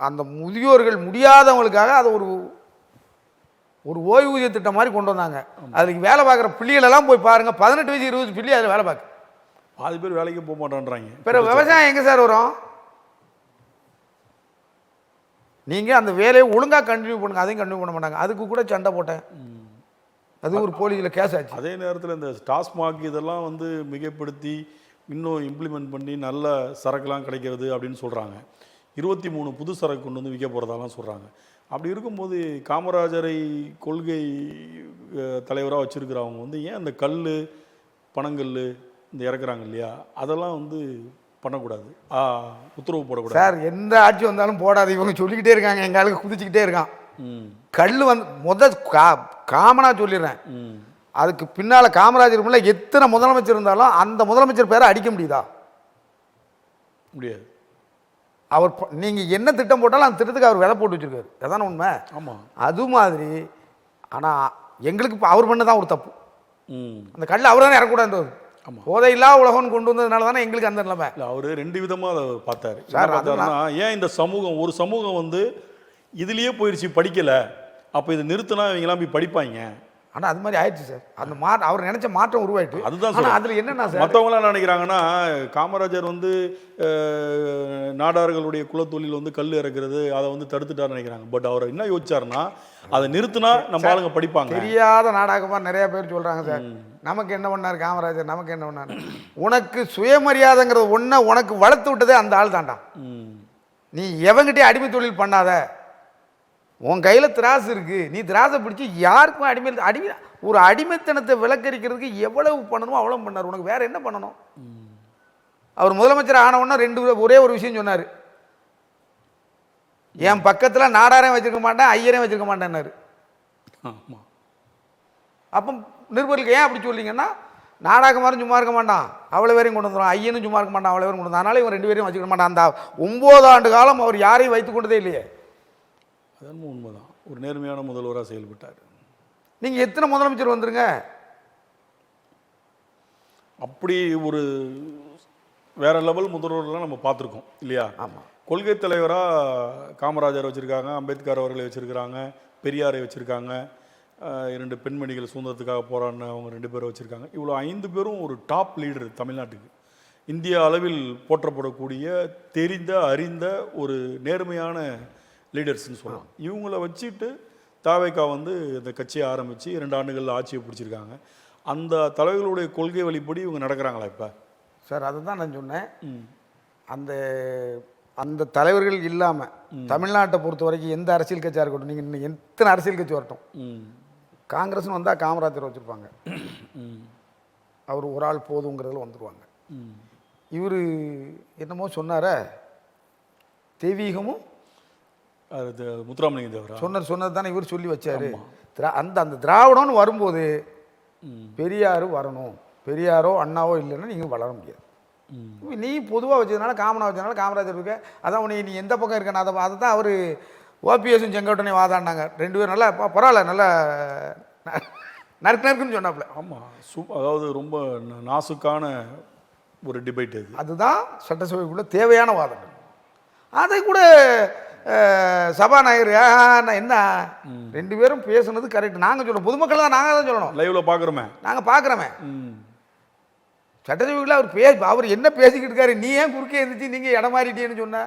அந்த முதியோர்கள் முடியாதவங்களுக்காக அதை ஒரு ஓய்வூதிய திட்டம் மாதிரி கொண்டு வந்தாங்க. அதுக்கு வேலை பார்க்குற பிள்ளைகளெல்லாம் போய் பாருங்க, 18 வயசு 20 பிள்ளை அதில் வேலை பார்க்க. பாதி பேர் வேலைக்கு போக மாட்டான்றாங்க. பிறகு விவசாயம் எங்கே சார் வரும்? நீங்கள் அந்த வேலையை ஒழுங்காக கண்டினியூ பண்ணுங்க, அதையும் கண்டினியூ பண்ண மாட்டாங்க. அதுக்கு கூட சண்டை போட்டேன், அது ஒரு போலீஸில் கேஸ் ஆச்சு. அதே நேரத்தில் இந்த டாஸ்மாக் இதெல்லாம் வந்து மிகைப்படுத்தி இன்னும் இம்ப்ளிமெண்ட் பண்ணி நல்ல சரக்குலாம் கிடைக்கிறது அப்படின்னு சொல்கிறாங்க. 23 புது சரக்கு கொண்டு வந்து விற்க போகிறதாலாம் சொல்கிறாங்க. அப்படி இருக்கும்போது காமராஜரை கொள்கை தலைவராக வச்சுருக்கிறவங்க வந்து ஏன் இந்த கல் பனங்கல் இந்த இறக்குறாங்க இல்லையா, அதெல்லாம் வந்து பண்ணக்கூடாது, உத்தரவு போடக்கூடாது சார். எந்த ஆட்சி வந்தாலும் போடாது, இவங்க சொல்லிக்கிட்டே இருக்காங்க. எங்கள் ஆளுக்கு குதிச்சுக்கிட்டே இருக்கான். கல் வந்து காமனாக சொல்லிடுறேன். அதுக்கு பின்னால் காமராஜர் முன்னே எத்தனை முதலமைச்சர் இருந்தாலும் அந்த முதலமைச்சர் பேரை அடிக்க முடியுதா? முடியாது. அவர் நீங்கள் என்ன திட்டம் போட்டாலும் அந்த திட்டத்துக்கு அவர் விலை போட்டு வச்சுருக்காரு. அதான உண்மை. ஆமாம், அது மாதிரி. ஆனால் எங்களுக்கு இப்போ அவர் பண்ணதான் ஒரு தப்பு. அந்த கல் அவர் தானே இறக்கூடாது. போதையில்லா உலகம்னு கொண்டு வந்ததுனால தானே எங்களுக்கு அந்த நிலைமை. இல்லை, அவர் 2 விதமாக அதை பார்த்தாரு. ஏன் இந்த சமூகம் ஒரு சமூகம் வந்து இதுலேயே போயிடுச்சு, படிக்கலை, அப்போ இதை நிறுத்தினா இவங்கெல்லாம் போய் படிப்பாங்க. ஆனால் அது மாதிரி ஆயிடுச்சு சார். அந்த அவர் நினைச்ச மாற்றம் உருவாயிட்டு. அதுதான் அதில் என்னன்னா சார், மற்றவங்களாம் நினைக்கிறாங்கன்னா காமராஜர் வந்து நாடார்களுடைய குலத்தொழில் வந்து கல் இறக்குறது அதை வந்து தடுத்துட்டாருன்னு நினைக்கிறாங்க. பட் அவர் என்ன யோசிச்சாருன்னா, அதை நிறுத்தினா நம்ம ஆளுங்க படிப்பாங்க. தெரியாத நாடகமாக நிறைய பேர் சொல்கிறாங்க சார். நமக்கு என்ன பண்ணார் காமராஜர், நமக்கு என்ன பண்ணார்? உனக்கு சுயமரியாதைங்கிறது ஒன்றை உனக்கு வளர்த்து விட்டதே அந்த ஆள் தாண்டா. நீ எவங்கிட்டே அடிமை தொழில் பண்ணாத. உன் கையில் திராசு இருக்குது, நீ திராசை பிடிச்சி யாருக்கும் அடிமை ஒரு அடிமைத்தனத்தை விலக்கரிக்கிறதுக்கு எவ்வளவு பண்ணணுமோ அவ்வளோ பண்ணார். உனக்கு வேறு என்ன பண்ணணும்? அவர் முதலமைச்சர் ஆனவுடனே ஒரே ஒரு விஷயம் சொன்னார். என் பக்கத்தில் நாடாரையும் வச்சுருக்க மாட்டேன், ஐயரையும் வச்சுருக்க மாட்டேன்னாரு. அப்போ நிருபர்களுக்கு ஏன் அப்படி சொல்லிங்கன்னா, நாடாகுமாரும் சும்மா இருக்க மாட்டான், அவ்வளோ பேரையும் கொண்டு வந்துடும், ஐயனும் சும்மா இருக்க மாட்டான், அவ்வளோ பேரும் கொண்டு வந்து, அதனால இவன் 2 பேரையும் வச்சுக்க மாட்டான். அந்த 9 ஆண்டு காலம் அவர் யாரையும் வைத்து கொண்டதே இல்லையே. அதன் உண்மைதான். ஒரு நேர்மையான முதல்வராக செயல்பட்டார். நீங்கள் எத்தனை முதலமைச்சர் வந்துருங்க, அப்படி ஒரு வேற லெவல் முதல்வர்கள்லாம் நம்ம பார்த்துருக்கோம் இல்லையா? ஆமாம். கொள்கை தலைவராக காமராஜர் வச்சுருக்காங்க, அம்பேத்கர் அவர்களை வச்சுருக்கிறாங்க, பெரியாரை வச்சுருக்காங்க, 2 பெண்மணிகள் சுதந்திரத்துக்காக போராடின அவங்க 2 பேரை வச்சுருக்காங்க. இவ்வளோ 5 பேரும் ஒரு டாப் லீடர் தமிழ்நாட்டுக்கு. இந்திய அளவில் போற்றப்படக்கூடிய தெரிந்த அறிந்த ஒரு நேர்மையான லீடர்ஸ்ன்னு சொல்லலாம். இவங்கள வச்சுட்டு தாவேகா வந்து இந்த கட்சியை ஆரம்பித்து 2 ஆண்டுகளில் ஆட்சியை பிடிச்சிருக்காங்க. அந்த தலைவர்களுடைய கொள்கை வழிபடி இவங்க நடக்கிறாங்களா இப்போ? சார், அதை தான் நான் சொன்னேன். அந்த அந்த தலைவர்கள் இல்லாமல் தமிழ்நாட்டை பொறுத்த வரைக்கும் எந்த அரசியல் கட்சியாக இருக்கட்டும், நீங்கள் இன்னும் எத்தனை அரசியல் கட்சி வரட்டும், காங்கிரஸ்னு வந்தால் காமராஜர் வச்சுருப்பாங்க, அவர் ஒரு ஆள் போதுங்கிறதுல வந்துடுவாங்க. இவர் என்னமோ சொன்னார, தெய்வீகமும் அது முத்துராமலிங்க தேவரா சொன்னது தானே இவர் சொல்லி வச்சார். அந்த திராவிடம்னு வரும்போது பெரியார் வரணும், பெரியாரோ அண்ணாவோ இல்லைன்னா நீங்கள் வளர முடியாது. நீ பொதுவாக வச்சதுனால காமனாக வச்சதுனால காமராஜர் இருக்க, அதான் உனக்கு நீ எந்த பக்கம் இருக்கணும் அதை தான் அவர் ஓபிஎஸும் செங்கோட்டனையும் வாதாடினாங்க. 2 பேரும் நல்லா பரவாயில்ல, நல்லா நறுக்குன்னு சொன்னாப்புல. ஆமாம், அதாவது ரொம்ப நாசுக்கான ஒரு டிபேட் அது. அதுதான் சட்டசபைக்குள்ளே தேவையான வாதங்கள். அதை கூட சபாநாயகர் என்ன 2 பேரும் பேசுனது கரெக்ட். நாங்கள் சொல்லணும், பொதுமக்கள் தான் நாங்கள் தான் சொல்லணும். லைவ்ல பார்க்குறோமே, நாங்கள் பார்க்குறோமே, சட்டசபைக்குள்ள அவர் என்ன பேசிக்கிட்டு இருக்காரு, நீ ஏன் குறுக்கே இருந்துச்சு, நீங்கள் இடம் மாறிட்டேன்னு சொன்ன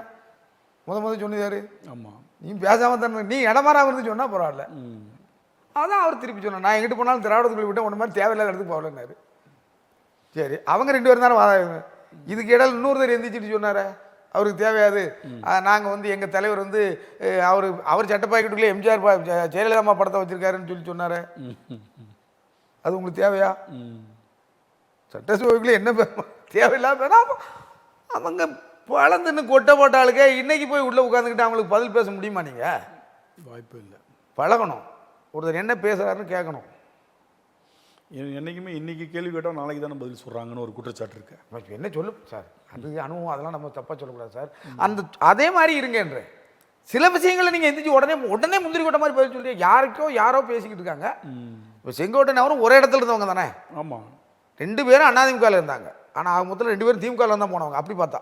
முத சொன்னாரு. ஆமாம், நீ பேசாமல் தானே, நீ இடம் மாறாமல் இருந்து சொன்னால் பரவாயில்ல. அதான் அவர் திருப்பி சொன்னார், நான் எங்கிட்டு போனாலும் திராவிடத்துக்குள்ள விட்டு ஒன்று மாதிரி தேவையில்லாத இடத்துக்கு போகலன்னாரு. சரி, அவங்க 2 பேரும் தானே வாதாங்க. இதுக்கு இடையில இன்னொருத்தர் எந்திரிச்சிட்டு சொன்னார், அவருக்கு தேவையாது, நாங்கள் வந்து எங்கள் தலைவர் வந்து அவர் சட்டப்பாக்கெட்டுக்குள்ளே எம்ஜிஆர் ஜெயலலிதா படத்தை வச்சுருக்காருன்னு சொன்னார். அது உங்களுக்கு தேவையா? சட்டசபைக்குள்ளே என்ன தேவையில்லாம அவங்க வளர்ந்துன்னு கொட்டை போட்ட ஆளுக்கு இன்னைக்கு போய் உள்ளே உட்காந்துக்கிட்டு அவங்களுக்கு பதில் பேச முடியுமா? நீங்கள் வாய்ப்பு இல்லை. பழகணும், ஒருத்தர் என்ன பேசுகிறாருன்னு கேட்கணும். என்றைக்குமே இன்றைக்கி கேள்வி கேட்டால் நாளைக்கு தானே பதில் சொல்கிறாங்கன்னு ஒரு குற்றச்சாட்டு இருக்கு. என்ன சொல்லு சார், அது அனுபவம், அதெல்லாம் நம்ம தப்பாக சொல்லக்கூடாது சார். அதே மாதிரி இருங்கன்ற சில விஷயங்களை நீங்கள் எந்திரிச்சு உடனே முந்திரி கொட்ட மாதிரி பதில் சொல்றீங்க. யாரோ பேசிக்கிட்டு இருக்காங்க. இப்போ செங்கோட்டையன் அவரும் ஒரே இடத்துல இருந்தவங்க தானே? ஆமாம், 2 பேரும் அதிமுகவில் இருந்தாங்க. ஆனால் மொத்தத்தில் 2 பேரும் திமுகவில் தான் போனவங்க. அப்படி பார்த்தா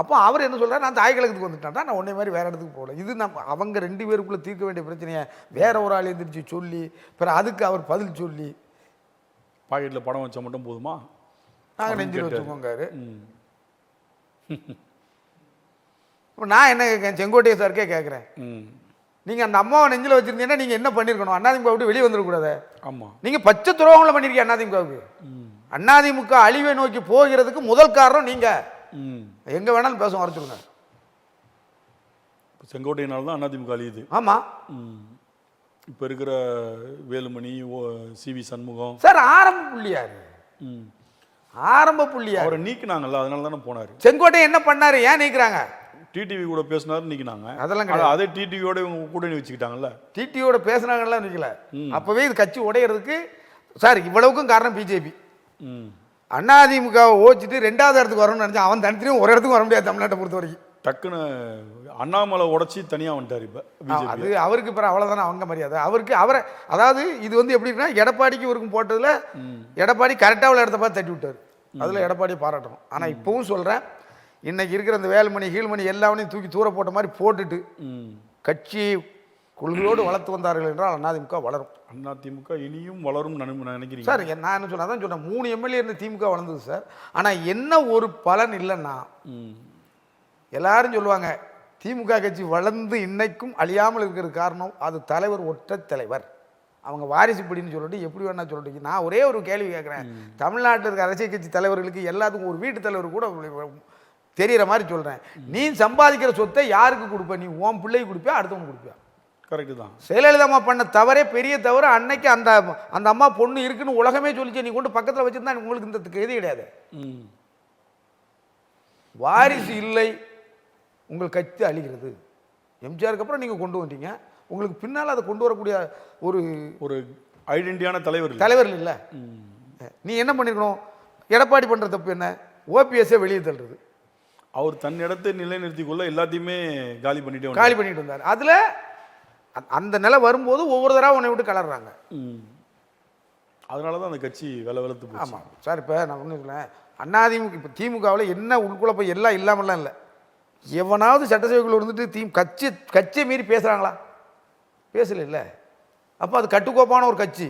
அப்போ அவர் என்ன சொல்கிறார், நான் தாய் கழகத்துக்கு வந்துட்டேன், நான் உடனே மாதிரி வேறு இடத்துக்கு போகல. இது அவங்க 2 பேருக்குள்ளே தீர்க்க வேண்டிய பிரச்சனையை வேற ஒரு ஆள் எந்திரிச்சு சொல்லி பிறகு அதுக்கு அவர் பதில் சொல்லி பாக்கெட்டில் படம் வச்சா மட்டும் போதுமா, நாங்கள் நெஞ்சில் வச்சுக்கோங்காரு. இப்போ நான் என்ன கேட்குறேன், செங்கோட்டையை சாருக்கே கேட்குறேன், நீங்கள் அந்த அம்மாவை நெஞ்சில் வச்சுருந்தீங்கன்னா நீங்கள் என்ன பண்ணியிருக்கணும்? அதிமுக விட்டு வெளியே வந்துடக்கூடாது. ஆமாம், நீங்கள் பச்சை துரோகங்களை பண்ணியிருக்கீங்க அதிமுகவுக்கு. அதிமுக அழிவை நோக்கி போகிறதுக்கு முதல் காரணம் நீங்கள். எங்கே வேணாலும் பேசுவோம், வர சொல்லுங்க. செங்கோட்டையினால தான் அதிமுக அழியுது. ஆமாம், இப்போ இருக்கிற வேலுமணி, சிவி சண்முகம் சார் ஆரம்ப புள்ளியாரு, ஆரம்ப புள்ளியார். அவரை நீக்கினாங்கல்ல, அதனால தானே போனார். செங்கோட்டை என்ன பண்ணாரு, ஏன் நீக்கிறாங்க? டிடிவி கூட பேசினாரு, நீக்கினாங்க. அதெல்லாம் கிடையாது, அதே டிடிவியோட இவங்க கூட்டணி வச்சுக்கிட்டாங்கல்ல. டிடிவியோட பேசினாங்கலாம் நிற்கல. அப்போவே இது கட்சி உடையிறதுக்கு சார் இவ்வளவுக்கும் காரணம் பிஜேபி. அதிமுகவை ஓச்சிட்டு 2வது இடத்துக்கு வரணும்னு நினச்சா அவன் தனித்திலையும் ஒரு இடத்துக்கு வர முடியாது தமிழ்நாட்டை பொறுத்த வரைக்கும். டக்குன்னு அண்ணாமலை உடச்சி தனியாக வந்துட்டார். இப்போ அது அவருக்கு பிறகு அவ்வளோதானே அவங்க மரியாதை. அவரை அதாவது இது வந்து எப்படின்னா எடப்பாடிக்கு இவருக்கும் போட்டதில் எடப்பாடி கரெக்டாக உள்ள இடத்த பார்த்து தட்டி விட்டார். அதில் எடப்பாடியை பாராட்டணும். ஆனால் இப்போவும் சொல்கிறேன், இன்னைக்கு இருக்கிற அந்த வேலுமணி கீழ்மணி எல்லாவனையும் தூக்கி தூர போட்ட மாதிரி போட்டுட்டு கட்சி கொள்கையோடு வளர்த்து வந்தார்கள் என்றால் அதிமுக வளரும். அதிமுக இனியும் வளரும் நினைக்கிறீங்க சார்? நான் என்ன சொன்னேன், அதான் சொன்னேன், 3 எம்எல்ஏ இருந்த திமுக வளர்ந்தது சார். ஆனால் என்ன ஒரு பலன் இல்லைன்னா, எல்லாரும் சொல்லுவாங்க திமுக கட்சி வளர்ந்து இன்னைக்கும் அழியாமல் இருக்கிறது காரணம் அது தலைவர், ஒற்றை தலைவர், அவங்க வாரிசுப்படின்னு சொல்லிட்டு எப்படி வேணா சொல்லிட்டு. நான் ஒரே ஒரு கேள்வி கேட்குறேன், தமிழ்நாட்டில் இருக்க அரசியல் கட்சி தலைவர்களுக்கு எல்லாத்துக்கும் ஒரு வீட்டு தலைவர் கூட தெரிகிற மாதிரி சொல்கிறேன், நீ சம்பாதிக்கிற சொத்தை யாருக்கு கொடுப்ப? நீ உன் பிள்ளைக்கு கொடுப்பியா, அடுத்தவங்க கொடுப்பியா? கரெக்டு தான். ஜெயலலிதா அம்மா பண்ண தவறே பெரிய தவறு. அன்னைக்கு அந்த அம்மா பொண்ணு இருக்குன்னு உலகமே சொல்லிச்சு, நீ கொண்டு பக்கத்தில் வச்சுருந்தா உங்களுக்கு இந்த இது கிடையாது. வாரிசு இல்லை, உங்கள் கட்சி அழிகிறது. எம்ஜிஆருக்கு அப்புறம் நீங்கள் கொண்டு வந்தீங்க, உங்களுக்கு பின்னால் அதை கொண்டு வரக்கூடிய ஒரு ஒரு ஐடென்டிட்டியான தலைவர் இல்லை. நீ என்ன பண்ணிருக்கணும்? எடப்பாடி பண்ணுற தப்பு என்ன? ஓபிஎஸ்ஸை வெளியே தள்ளுறது. அவர் தன் இடத்தை நிலைநிறுத்திக்கொள்ள எல்லாத்தையுமே காலி பண்ணிட்டு வந்தார். அதில் அந்த நிலை வரும்போது ஒவ்வொரு தடவை உன்னை விட்டு கலர்றாங்க. அதனால தான் அந்த கட்சி வேலை வெளுத்து போச்சு. ஆமாம் சார், இப்போ நான் ஒன்று சொல்லேன், அதிமுக இப்போ திமுகவில் என்ன உள்குழப்பம் எல்லாம் இல்லாமலாம் இல்லை. எவனாவது சட்டசபைக்குள்ள இருந்துட்டு கட்சியை மீறி பேசுகிறாங்களா? பேசல இல்லை. அப்போ அது கட்டுக்கோப்பான ஒரு கட்சி.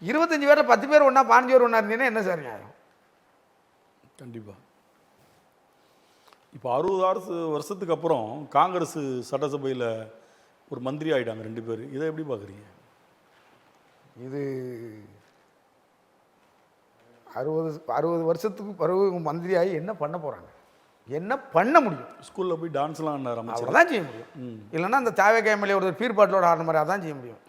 25 பேரில் 10 பேர் ஒன்றா 15 பேர் ஒன்றா இருந்தீங்கன்னா என்ன சார் நியாயம்? கண்டிப்பாக. இப்போ 60 வருஷத்துக்கு அப்புறம் காங்கிரஸ் சட்டசபையில் ஒரு மந்திரி ஆகிட்டாங்க 2 பேர். இதை எப்படி பார்க்குறீங்க? இது 60 வருஷத்துக்கு பிறகு மந்திரி ஆகி என்ன பண்ண போகிறாங்க? என்ன பண்ண முடியும்? ஸ்கூலில் போய் டான்ஸ்லாம் ஆடினார், அவ்வளோதான் செய்ய முடியும். இல்லைன்னா அந்த தேவைக்கு எம்எல்ஏ ஒரு பீர்பாட்டிலோட ஆடின மாதிரி அதான் செய்ய முடியும்.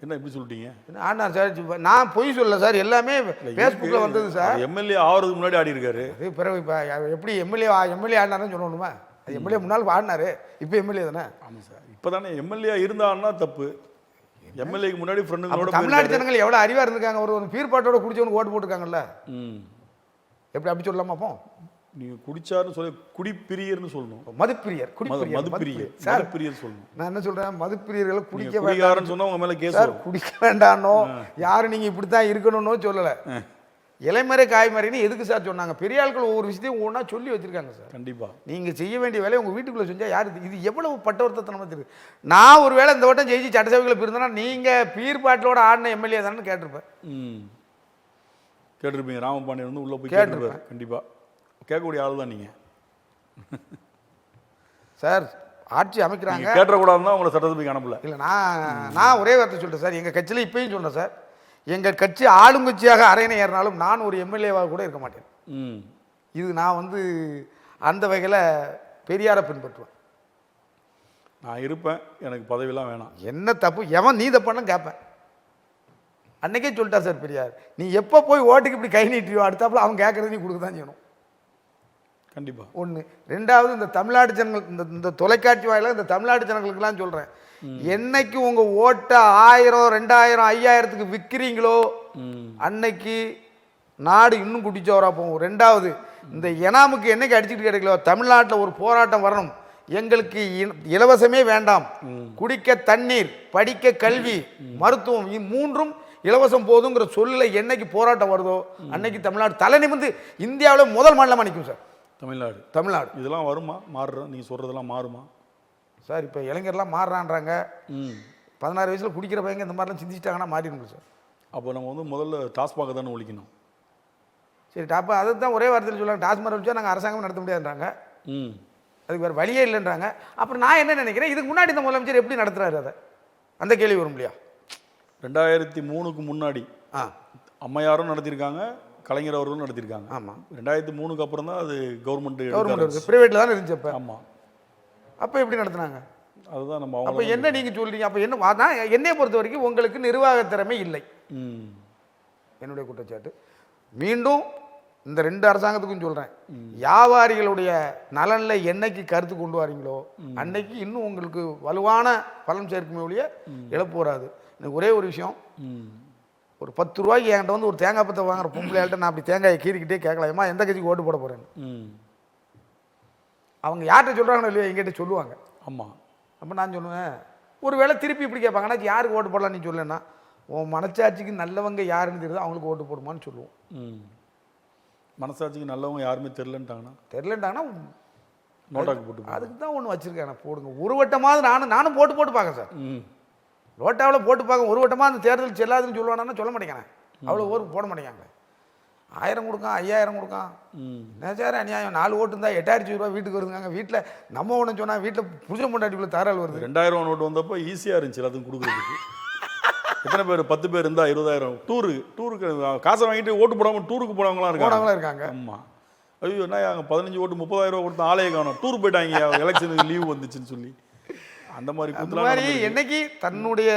என்ன இப்படி சொல்லிட்டீங்க? ஆடினார் சார், நான் பொய் சொல்ல சார், எல்லாமே ஃபேஸ்புக்கில் வந்தது சார். எம்எல்ஏ ஆகிறதுக்கு முன்னாடி ஆடி இருக்காரு. அது பிறகு இப்போ எப்படி எம்எல்ஏ ஆடினாருன்னு சொல்லணுமா? அது எம்எல்ஏ முன்னால் ஆடினாரு, இப்போ எம்எல்ஏ தானே. ஆமாம் சார், இப்போ தானே எம்எல்ஏ இருந்தான்னா தப்பு. எம்எல்ஏக்கு முன்னாடி ஃப்ரெண்டுங்களோட தமிழ்நாடு ஜனங்கள் எவ்வளோ அறிவாக இருந்திருக்காங்க. ஒரு பீர்பாட்டோட குடிச்சவனுக்கு ஓட்டு போட்டுருக்காங்கல்ல. எப்படி அப்படி சொல்லலாமா? அப்போ நீங்கள் குடிச்சாருன்னு சொல்லி குடிப்பிரியர்னு சொல்லணும். மதுப்பிரியர், மதுப்பிரியர் சொல்லணும். நான் என்ன சொல்கிறேன், மதுப்பிரியர்களை குடிக்க வேண்டாம்னு சொன்னால் உங்கள் மேலே கேஸ். குடிக்க வேண்டானோ யாரும் நீங்கள் இப்படி தான் இருக்கணும்னோ சொல்லலை. இலைமறை காய்மறைன்னு எதுக்கு சார் சொன்னாங்க? பெரிய ஆட்கள் ஒவ்வொரு விஷயத்தையும் ஒன்றா சொல்லி வச்சுருக்காங்க சார். கண்டிப்பாக நீங்கள் செய்ய வேண்டிய வேலையை உங்கள் வீட்டுக்குள்ளே செஞ்சால் யார் இது எவ்வளவு பட்டவர்த்தத்தை நம்ம தெரியுது. நான் ஒரு வேளை இந்த வட்டம் ஜெயிச்சு சட்டசபைகளை பிரிந்தேன்னா நீங்கள் பீர்பாட்டிலோட ஆடின எம்எல்ஏ தானே கேட்டிருப்பேன். கேட்டிருப்பீங்க, ராமபாண்டியன் வந்து உள்ளே போய் கேட்டிருப்பேன். கேட்டிருப்பாரு. கண்டிப்பாக கேட்கக்கூடிய ஆள் தான் நீங்கள். சார் ஆட்சி அமைக்கிறாங்க, நீங்கள் கேட்டக்கூடாதுன்னு தான் உங்களை சட்டசபைக்கு அனுப்பல. இல்லை நான் ஒரே வார்த்தை சொல்லிட்டேன் சார். எங்கள் கட்சியில் இப்பயும் சொல்கிறேன் சார், எங்கள் கட்சி ஆளுங்கட்சியாக அரையணை ஏறினாலும் நான் ஒரு எம்எல்ஏவாக கூட இருக்க மாட்டேன். இது நான் வந்து அந்த வகையில் பெரியாரை பின்பற்றுவேன். நான் இருப்பேன், எனக்கு பதவியெல்லாம் வேணாம். என்ன தப்பு எவன் நீ தப்புன்னு கேட்பேன். அன்னைக்கே சொல்லிட்டா சார் பெரியார், நீ எப்போ போய் ஓட்டுக்கு இப்படி கை நீட்டியோ அடுத்தாப்புல அவன் கேட்கறது நீ கொடுக்க தான் செய்யணும். கண்டிப்பாக. ஒன்று. ரெண்டாவது, இந்த தமிழ்நாடு ஜனங்கள் இந்த தொலைக்காட்சி வாயிலாக இந்த தமிழ்நாடு ஜனங்களுக்கெல்லாம் சொல்கிறேன், என்னைக்கு உங்கள் ஓட்டை 1000, 2000, 5000க்கு விற்கிறீங்களோ அன்னைக்கு நாடு இன்னும் குட்டிச்சோரா போகும். ரெண்டாவது, இந்த எனாமுக்கு என்னைக்கு அடிச்சுட்டு கிடைக்கலோ தமிழ்நாட்டில் ஒரு போராட்டம் வரணும், எங்களுக்கு இலவசமே வேண்டாம், குடிக்க தண்ணீர், படிக்க கல்வி, மருத்துவம், மூன்றும் இலவசம் போதுங்கிற சொல்ல என்னைக்கு போராட்டம் வருதோ அன்னைக்கு தமிழ்நாடு தலை நிமிர்ந்து இந்தியாவில் முதல் மாநிலமாக நிற்கும் சார். தமிழ்நாடு இதெல்லாம் வருமா? மாறுற நீங்கள் சொல்கிறதெல்லாம் மாறுமா சார்? இப்போ இளைஞர்லாம் மாறுறான்றாங்க. 16 வயசில் குடிக்கிற பையங்க இந்த மாதிரிலாம் சிந்திச்சிட்டாங்கன்னா மாறிடுங்க சார். அப்போ நம்ம வந்து முதல்ல டாஸ்மாக தானே ஒழிக்கணும். சரி, அப்போ அதை தான் ஒரே வார்த்தையில் சொல்லுவாங்க, டாஸ்மாக் வச்சா நாங்கள் அரசாங்கம் நடத்த முடியாதுன்றாங்க, அதுக்கு வேறு வழியே இல்லைன்றாங்க. அப்புறம் நான் என்ன நினைக்கிறேன், இதுக்கு முன்னாடி இந்த முதலமைச்சர் எப்படி நடத்துறாரு அதை, அந்த கேள்வி வரும் இல்லையா? 2003க்கு முன்னாடி அம்மையாரும் நடத்தியிருக்காங்க, கலைஞர் அவர்களும் நடத்தியிருக்காங்க. ஆமாம். 2003க்கு அப்புறம் தான் அது கவர்மெண்ட் ப்ரைவேட்டில் தான் இருந்துச்சு அப்போ. ஆமாம். அப்போ எப்படி நடத்துனாங்க? அதுதான் நம்ம. அப்போ என்ன நீங்கள் சொல்கிறீங்க? அப்போ என்ன அதான் என்னையை பொறுத்த வரைக்கும் உங்களுக்கு நிர்வாக திறமை இல்லை என்னுடைய குற்றச்சாட்டு. மீண்டும் இந்த 2 அரசாங்கத்துக்கும் சொல்கிறேன், வியாபாரிகளுடைய நலனில் என்னைக்கு கருத்து கொண்டு வரீங்களோ அன்னைக்கு இன்னும் உங்களுக்கு வலுவான பலன் சேர்க்குமே ஒழிய இழப்பு வராது. எனக்கு ஒரே ஒரு விஷயம், ஒரு 10 ரூபாய்க்கு என்கிட்ட வந்து ஒரு தேங்காய் பத்தை வாங்குற பொம்பளையாள்கிட்ட நான் அப்படி தேங்காயை கீறிக்கிட்டே கேட்கலாமா எந்த கட்சிக்கு ஓட்டு போட போகிறேன்னு. அவங்க யார்கிட்ட சொல்கிறாங்களோ இல்லையா எங்கிட்ட சொல்லுவாங்க. ஆமாம். அப்போ நான் சொல்லுவேன், ஒரு வேளை திருப்பி இப்படி கேட்பாங்க, ஆனால் யாருக்கு ஓட்டு போடலாம் நீ சொல்லலைன்னா, உன் மனச்சாட்சிக்கு நல்லவங்க யாருன்னு தெரியுது அவங்களுக்கு ஓட்டு போடுமான்னு சொல்லுவோம். மனசாட்சிக்கு நல்லவங்க யாருமே தெரிலன்ட்டாங்கன்னா நோட்டாக்கு போட்டு அதுக்கு தான் ஒன்று வச்சுருக்கேன், போடுங்க. ஒரு வட்டமாவது நானும் போட்டு பார்க்க சார். ரோட்டாவில் போட்டு பார்க்க ஒரு வட்டமாக அந்த தேர்தல் செல்லாதுன்னு சொல்லுவானா சொல்ல மாட்டேங்கிறேன். அவ்வளோ ஊருக்கு போட மாட்டேங்காங்க. 1000 கொடுக்கான், 5000 கொடுக்கான். என்ன சார் அநியாயம்? 4 ஓட்டு இருந்தால் 8000 ரூபா வீட்டுக்கு வருதுங்க. வீட்டில் நம்ம ஒன்று சொன்னால் வீட்டில் புருஷன் பொண்டாட்டிக்குள்ள தாராள் வருது. 2000 நோட்டு வந்தப்போ ஈஸியாக இருந்துச்சு எல்லாத்துக்கும் கொடுக்குறதுக்கு. எத்தனை பேர்? 10 பேர் இருந்தால் 20000. டூருக்கு காசை வாங்கிட்டு ஓட்டு போடாமல் டூருக்கு போனவங்களாம் இருக்காங்க. ஆமாம். ஐயோ என்ன 15 ஓட்டு 30000 ரூபா கொடுத்து ஆலையை காணும், டூர் போயிட்டாங்க எலெக்ஷனுக்கு லீவ் வந்துச்சுன்னு சொல்லி. அந்த மாதிரி என்னைக்கு தன்னுடைய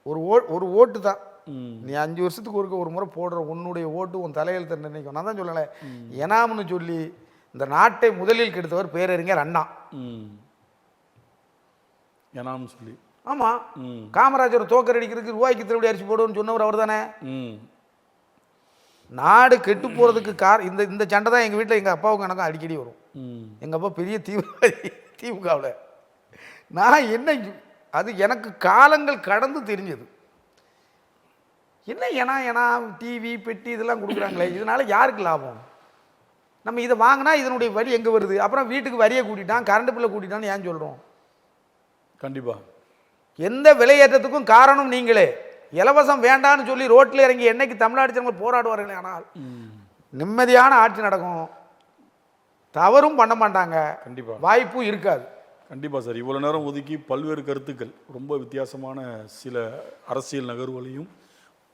ஒரு ஓட்டு தான் நீ 5 வருஷத்துக்கு ஒரு முறை போடுற உன்னுடைய ஓட்டு உன் தலையெழுத்து நினைக்கும். நான் தான் சொல்லலை, எனாம்னு சொல்லி இந்த நாட்டை முதலில் கெடுத்தவர் பேரறிஞர் அண்ணா. எனாம்னு சொல்லி. ஆமாம். காமராஜர் தோக்கரடிக்கிறதுக்கு ரூபாய்க்கு திருவிடி அரிசி போடுவோன்னு சொன்னவர் அவர் தானே. நாடு கெட்டு போகிறதுக்கு இந்த சண்டை தான் எங்கள் வீட்டில் எங்கள் அப்பாவுக்கு எனக்கும் அடிக்கடி வரும். எங்கள் அப்பா பெரிய தீவிரவாதி திமுகவில். நான் என்ன அது எனக்கு காலங்கள் கடந்து தெரிஞ்சது. ஏன்னா டிவி பெட்டி இதெல்லாம் கொடுக்குறாங்களே, இதனால யாருக்கு லாபம்? நம்ம இதை வாங்கினா இதனுடைய வரி எங்கே வருது? அப்புறம் வீட்டுக்கு வரியை கூட்டிட்டான், கரண்ட் பில்லை கூட்டிட்டான்னு ஏன் சொல்கிறோம்? கண்டிப்பாக. எந்த விலையேற்றத்துக்கும் காரணம் நீங்களே. இலவசம் வேண்டான்னு சொல்லி ரோட்டில் இறங்கி என்னைக்கு தமிழ்நாடு ஜனங்கள் போராடுவார்களே, ஆனால் நிம்மதியான ஆட்சி நடக்கும். தவறும் பண்ண மாட்டாங்க. கண்டிப்பாக வாய்ப்பும் இருக்காது. கண்டிப்பாக சார். இவ்வளோ நேரம் ஒதுக்கி பல்வேறு கருத்துக்கள், ரொம்ப வித்தியாசமான சில அரசியல் நகர்வுகளையும்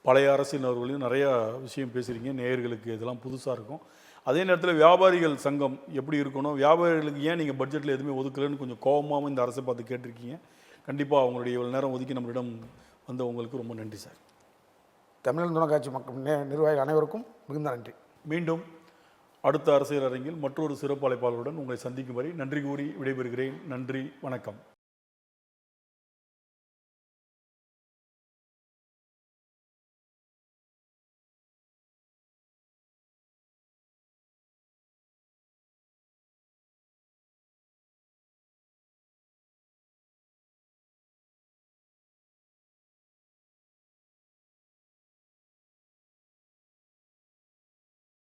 பழைய அரசியல் நகர்வுகளையும் நிறையா விஷயம் பேசுகிறீங்க. நேயர்களுக்கு இதெல்லாம் புதுசாக இருக்கும். அதே நேரத்தில் வியாபாரிகள் சங்கம் எப்படி இருக்கணும், வியாபாரிகளுக்கு ஏன் நீங்கள் பட்ஜெட்டில் எதுவுமே ஒதுக்கலைன்னு கொஞ்சம் கோபமாகவும் இந்த அரசை பார்த்து கேட்டிருக்கீங்க. கண்டிப்பாக அவங்களுடைய இவ்வளோ நேரம் ஒதுக்கி நம்மளிடம் வந்த உங்களுக்கு ரொம்ப நன்றி சார். தமிழ் தொலைக்காட்சி மக்கள் நிர்வாகிகள் அனைவருக்கும் மிகுந்த நன்றி. மீண்டும் அடுத்த அரசியல் அரங்கில் மற்றொரு சிறப்பு அழைப்பாளருடன் உங்களை சந்திக்கும் வரை நன்றி கூறி விடைபெறுகிறேன். நன்றி, வணக்கம்.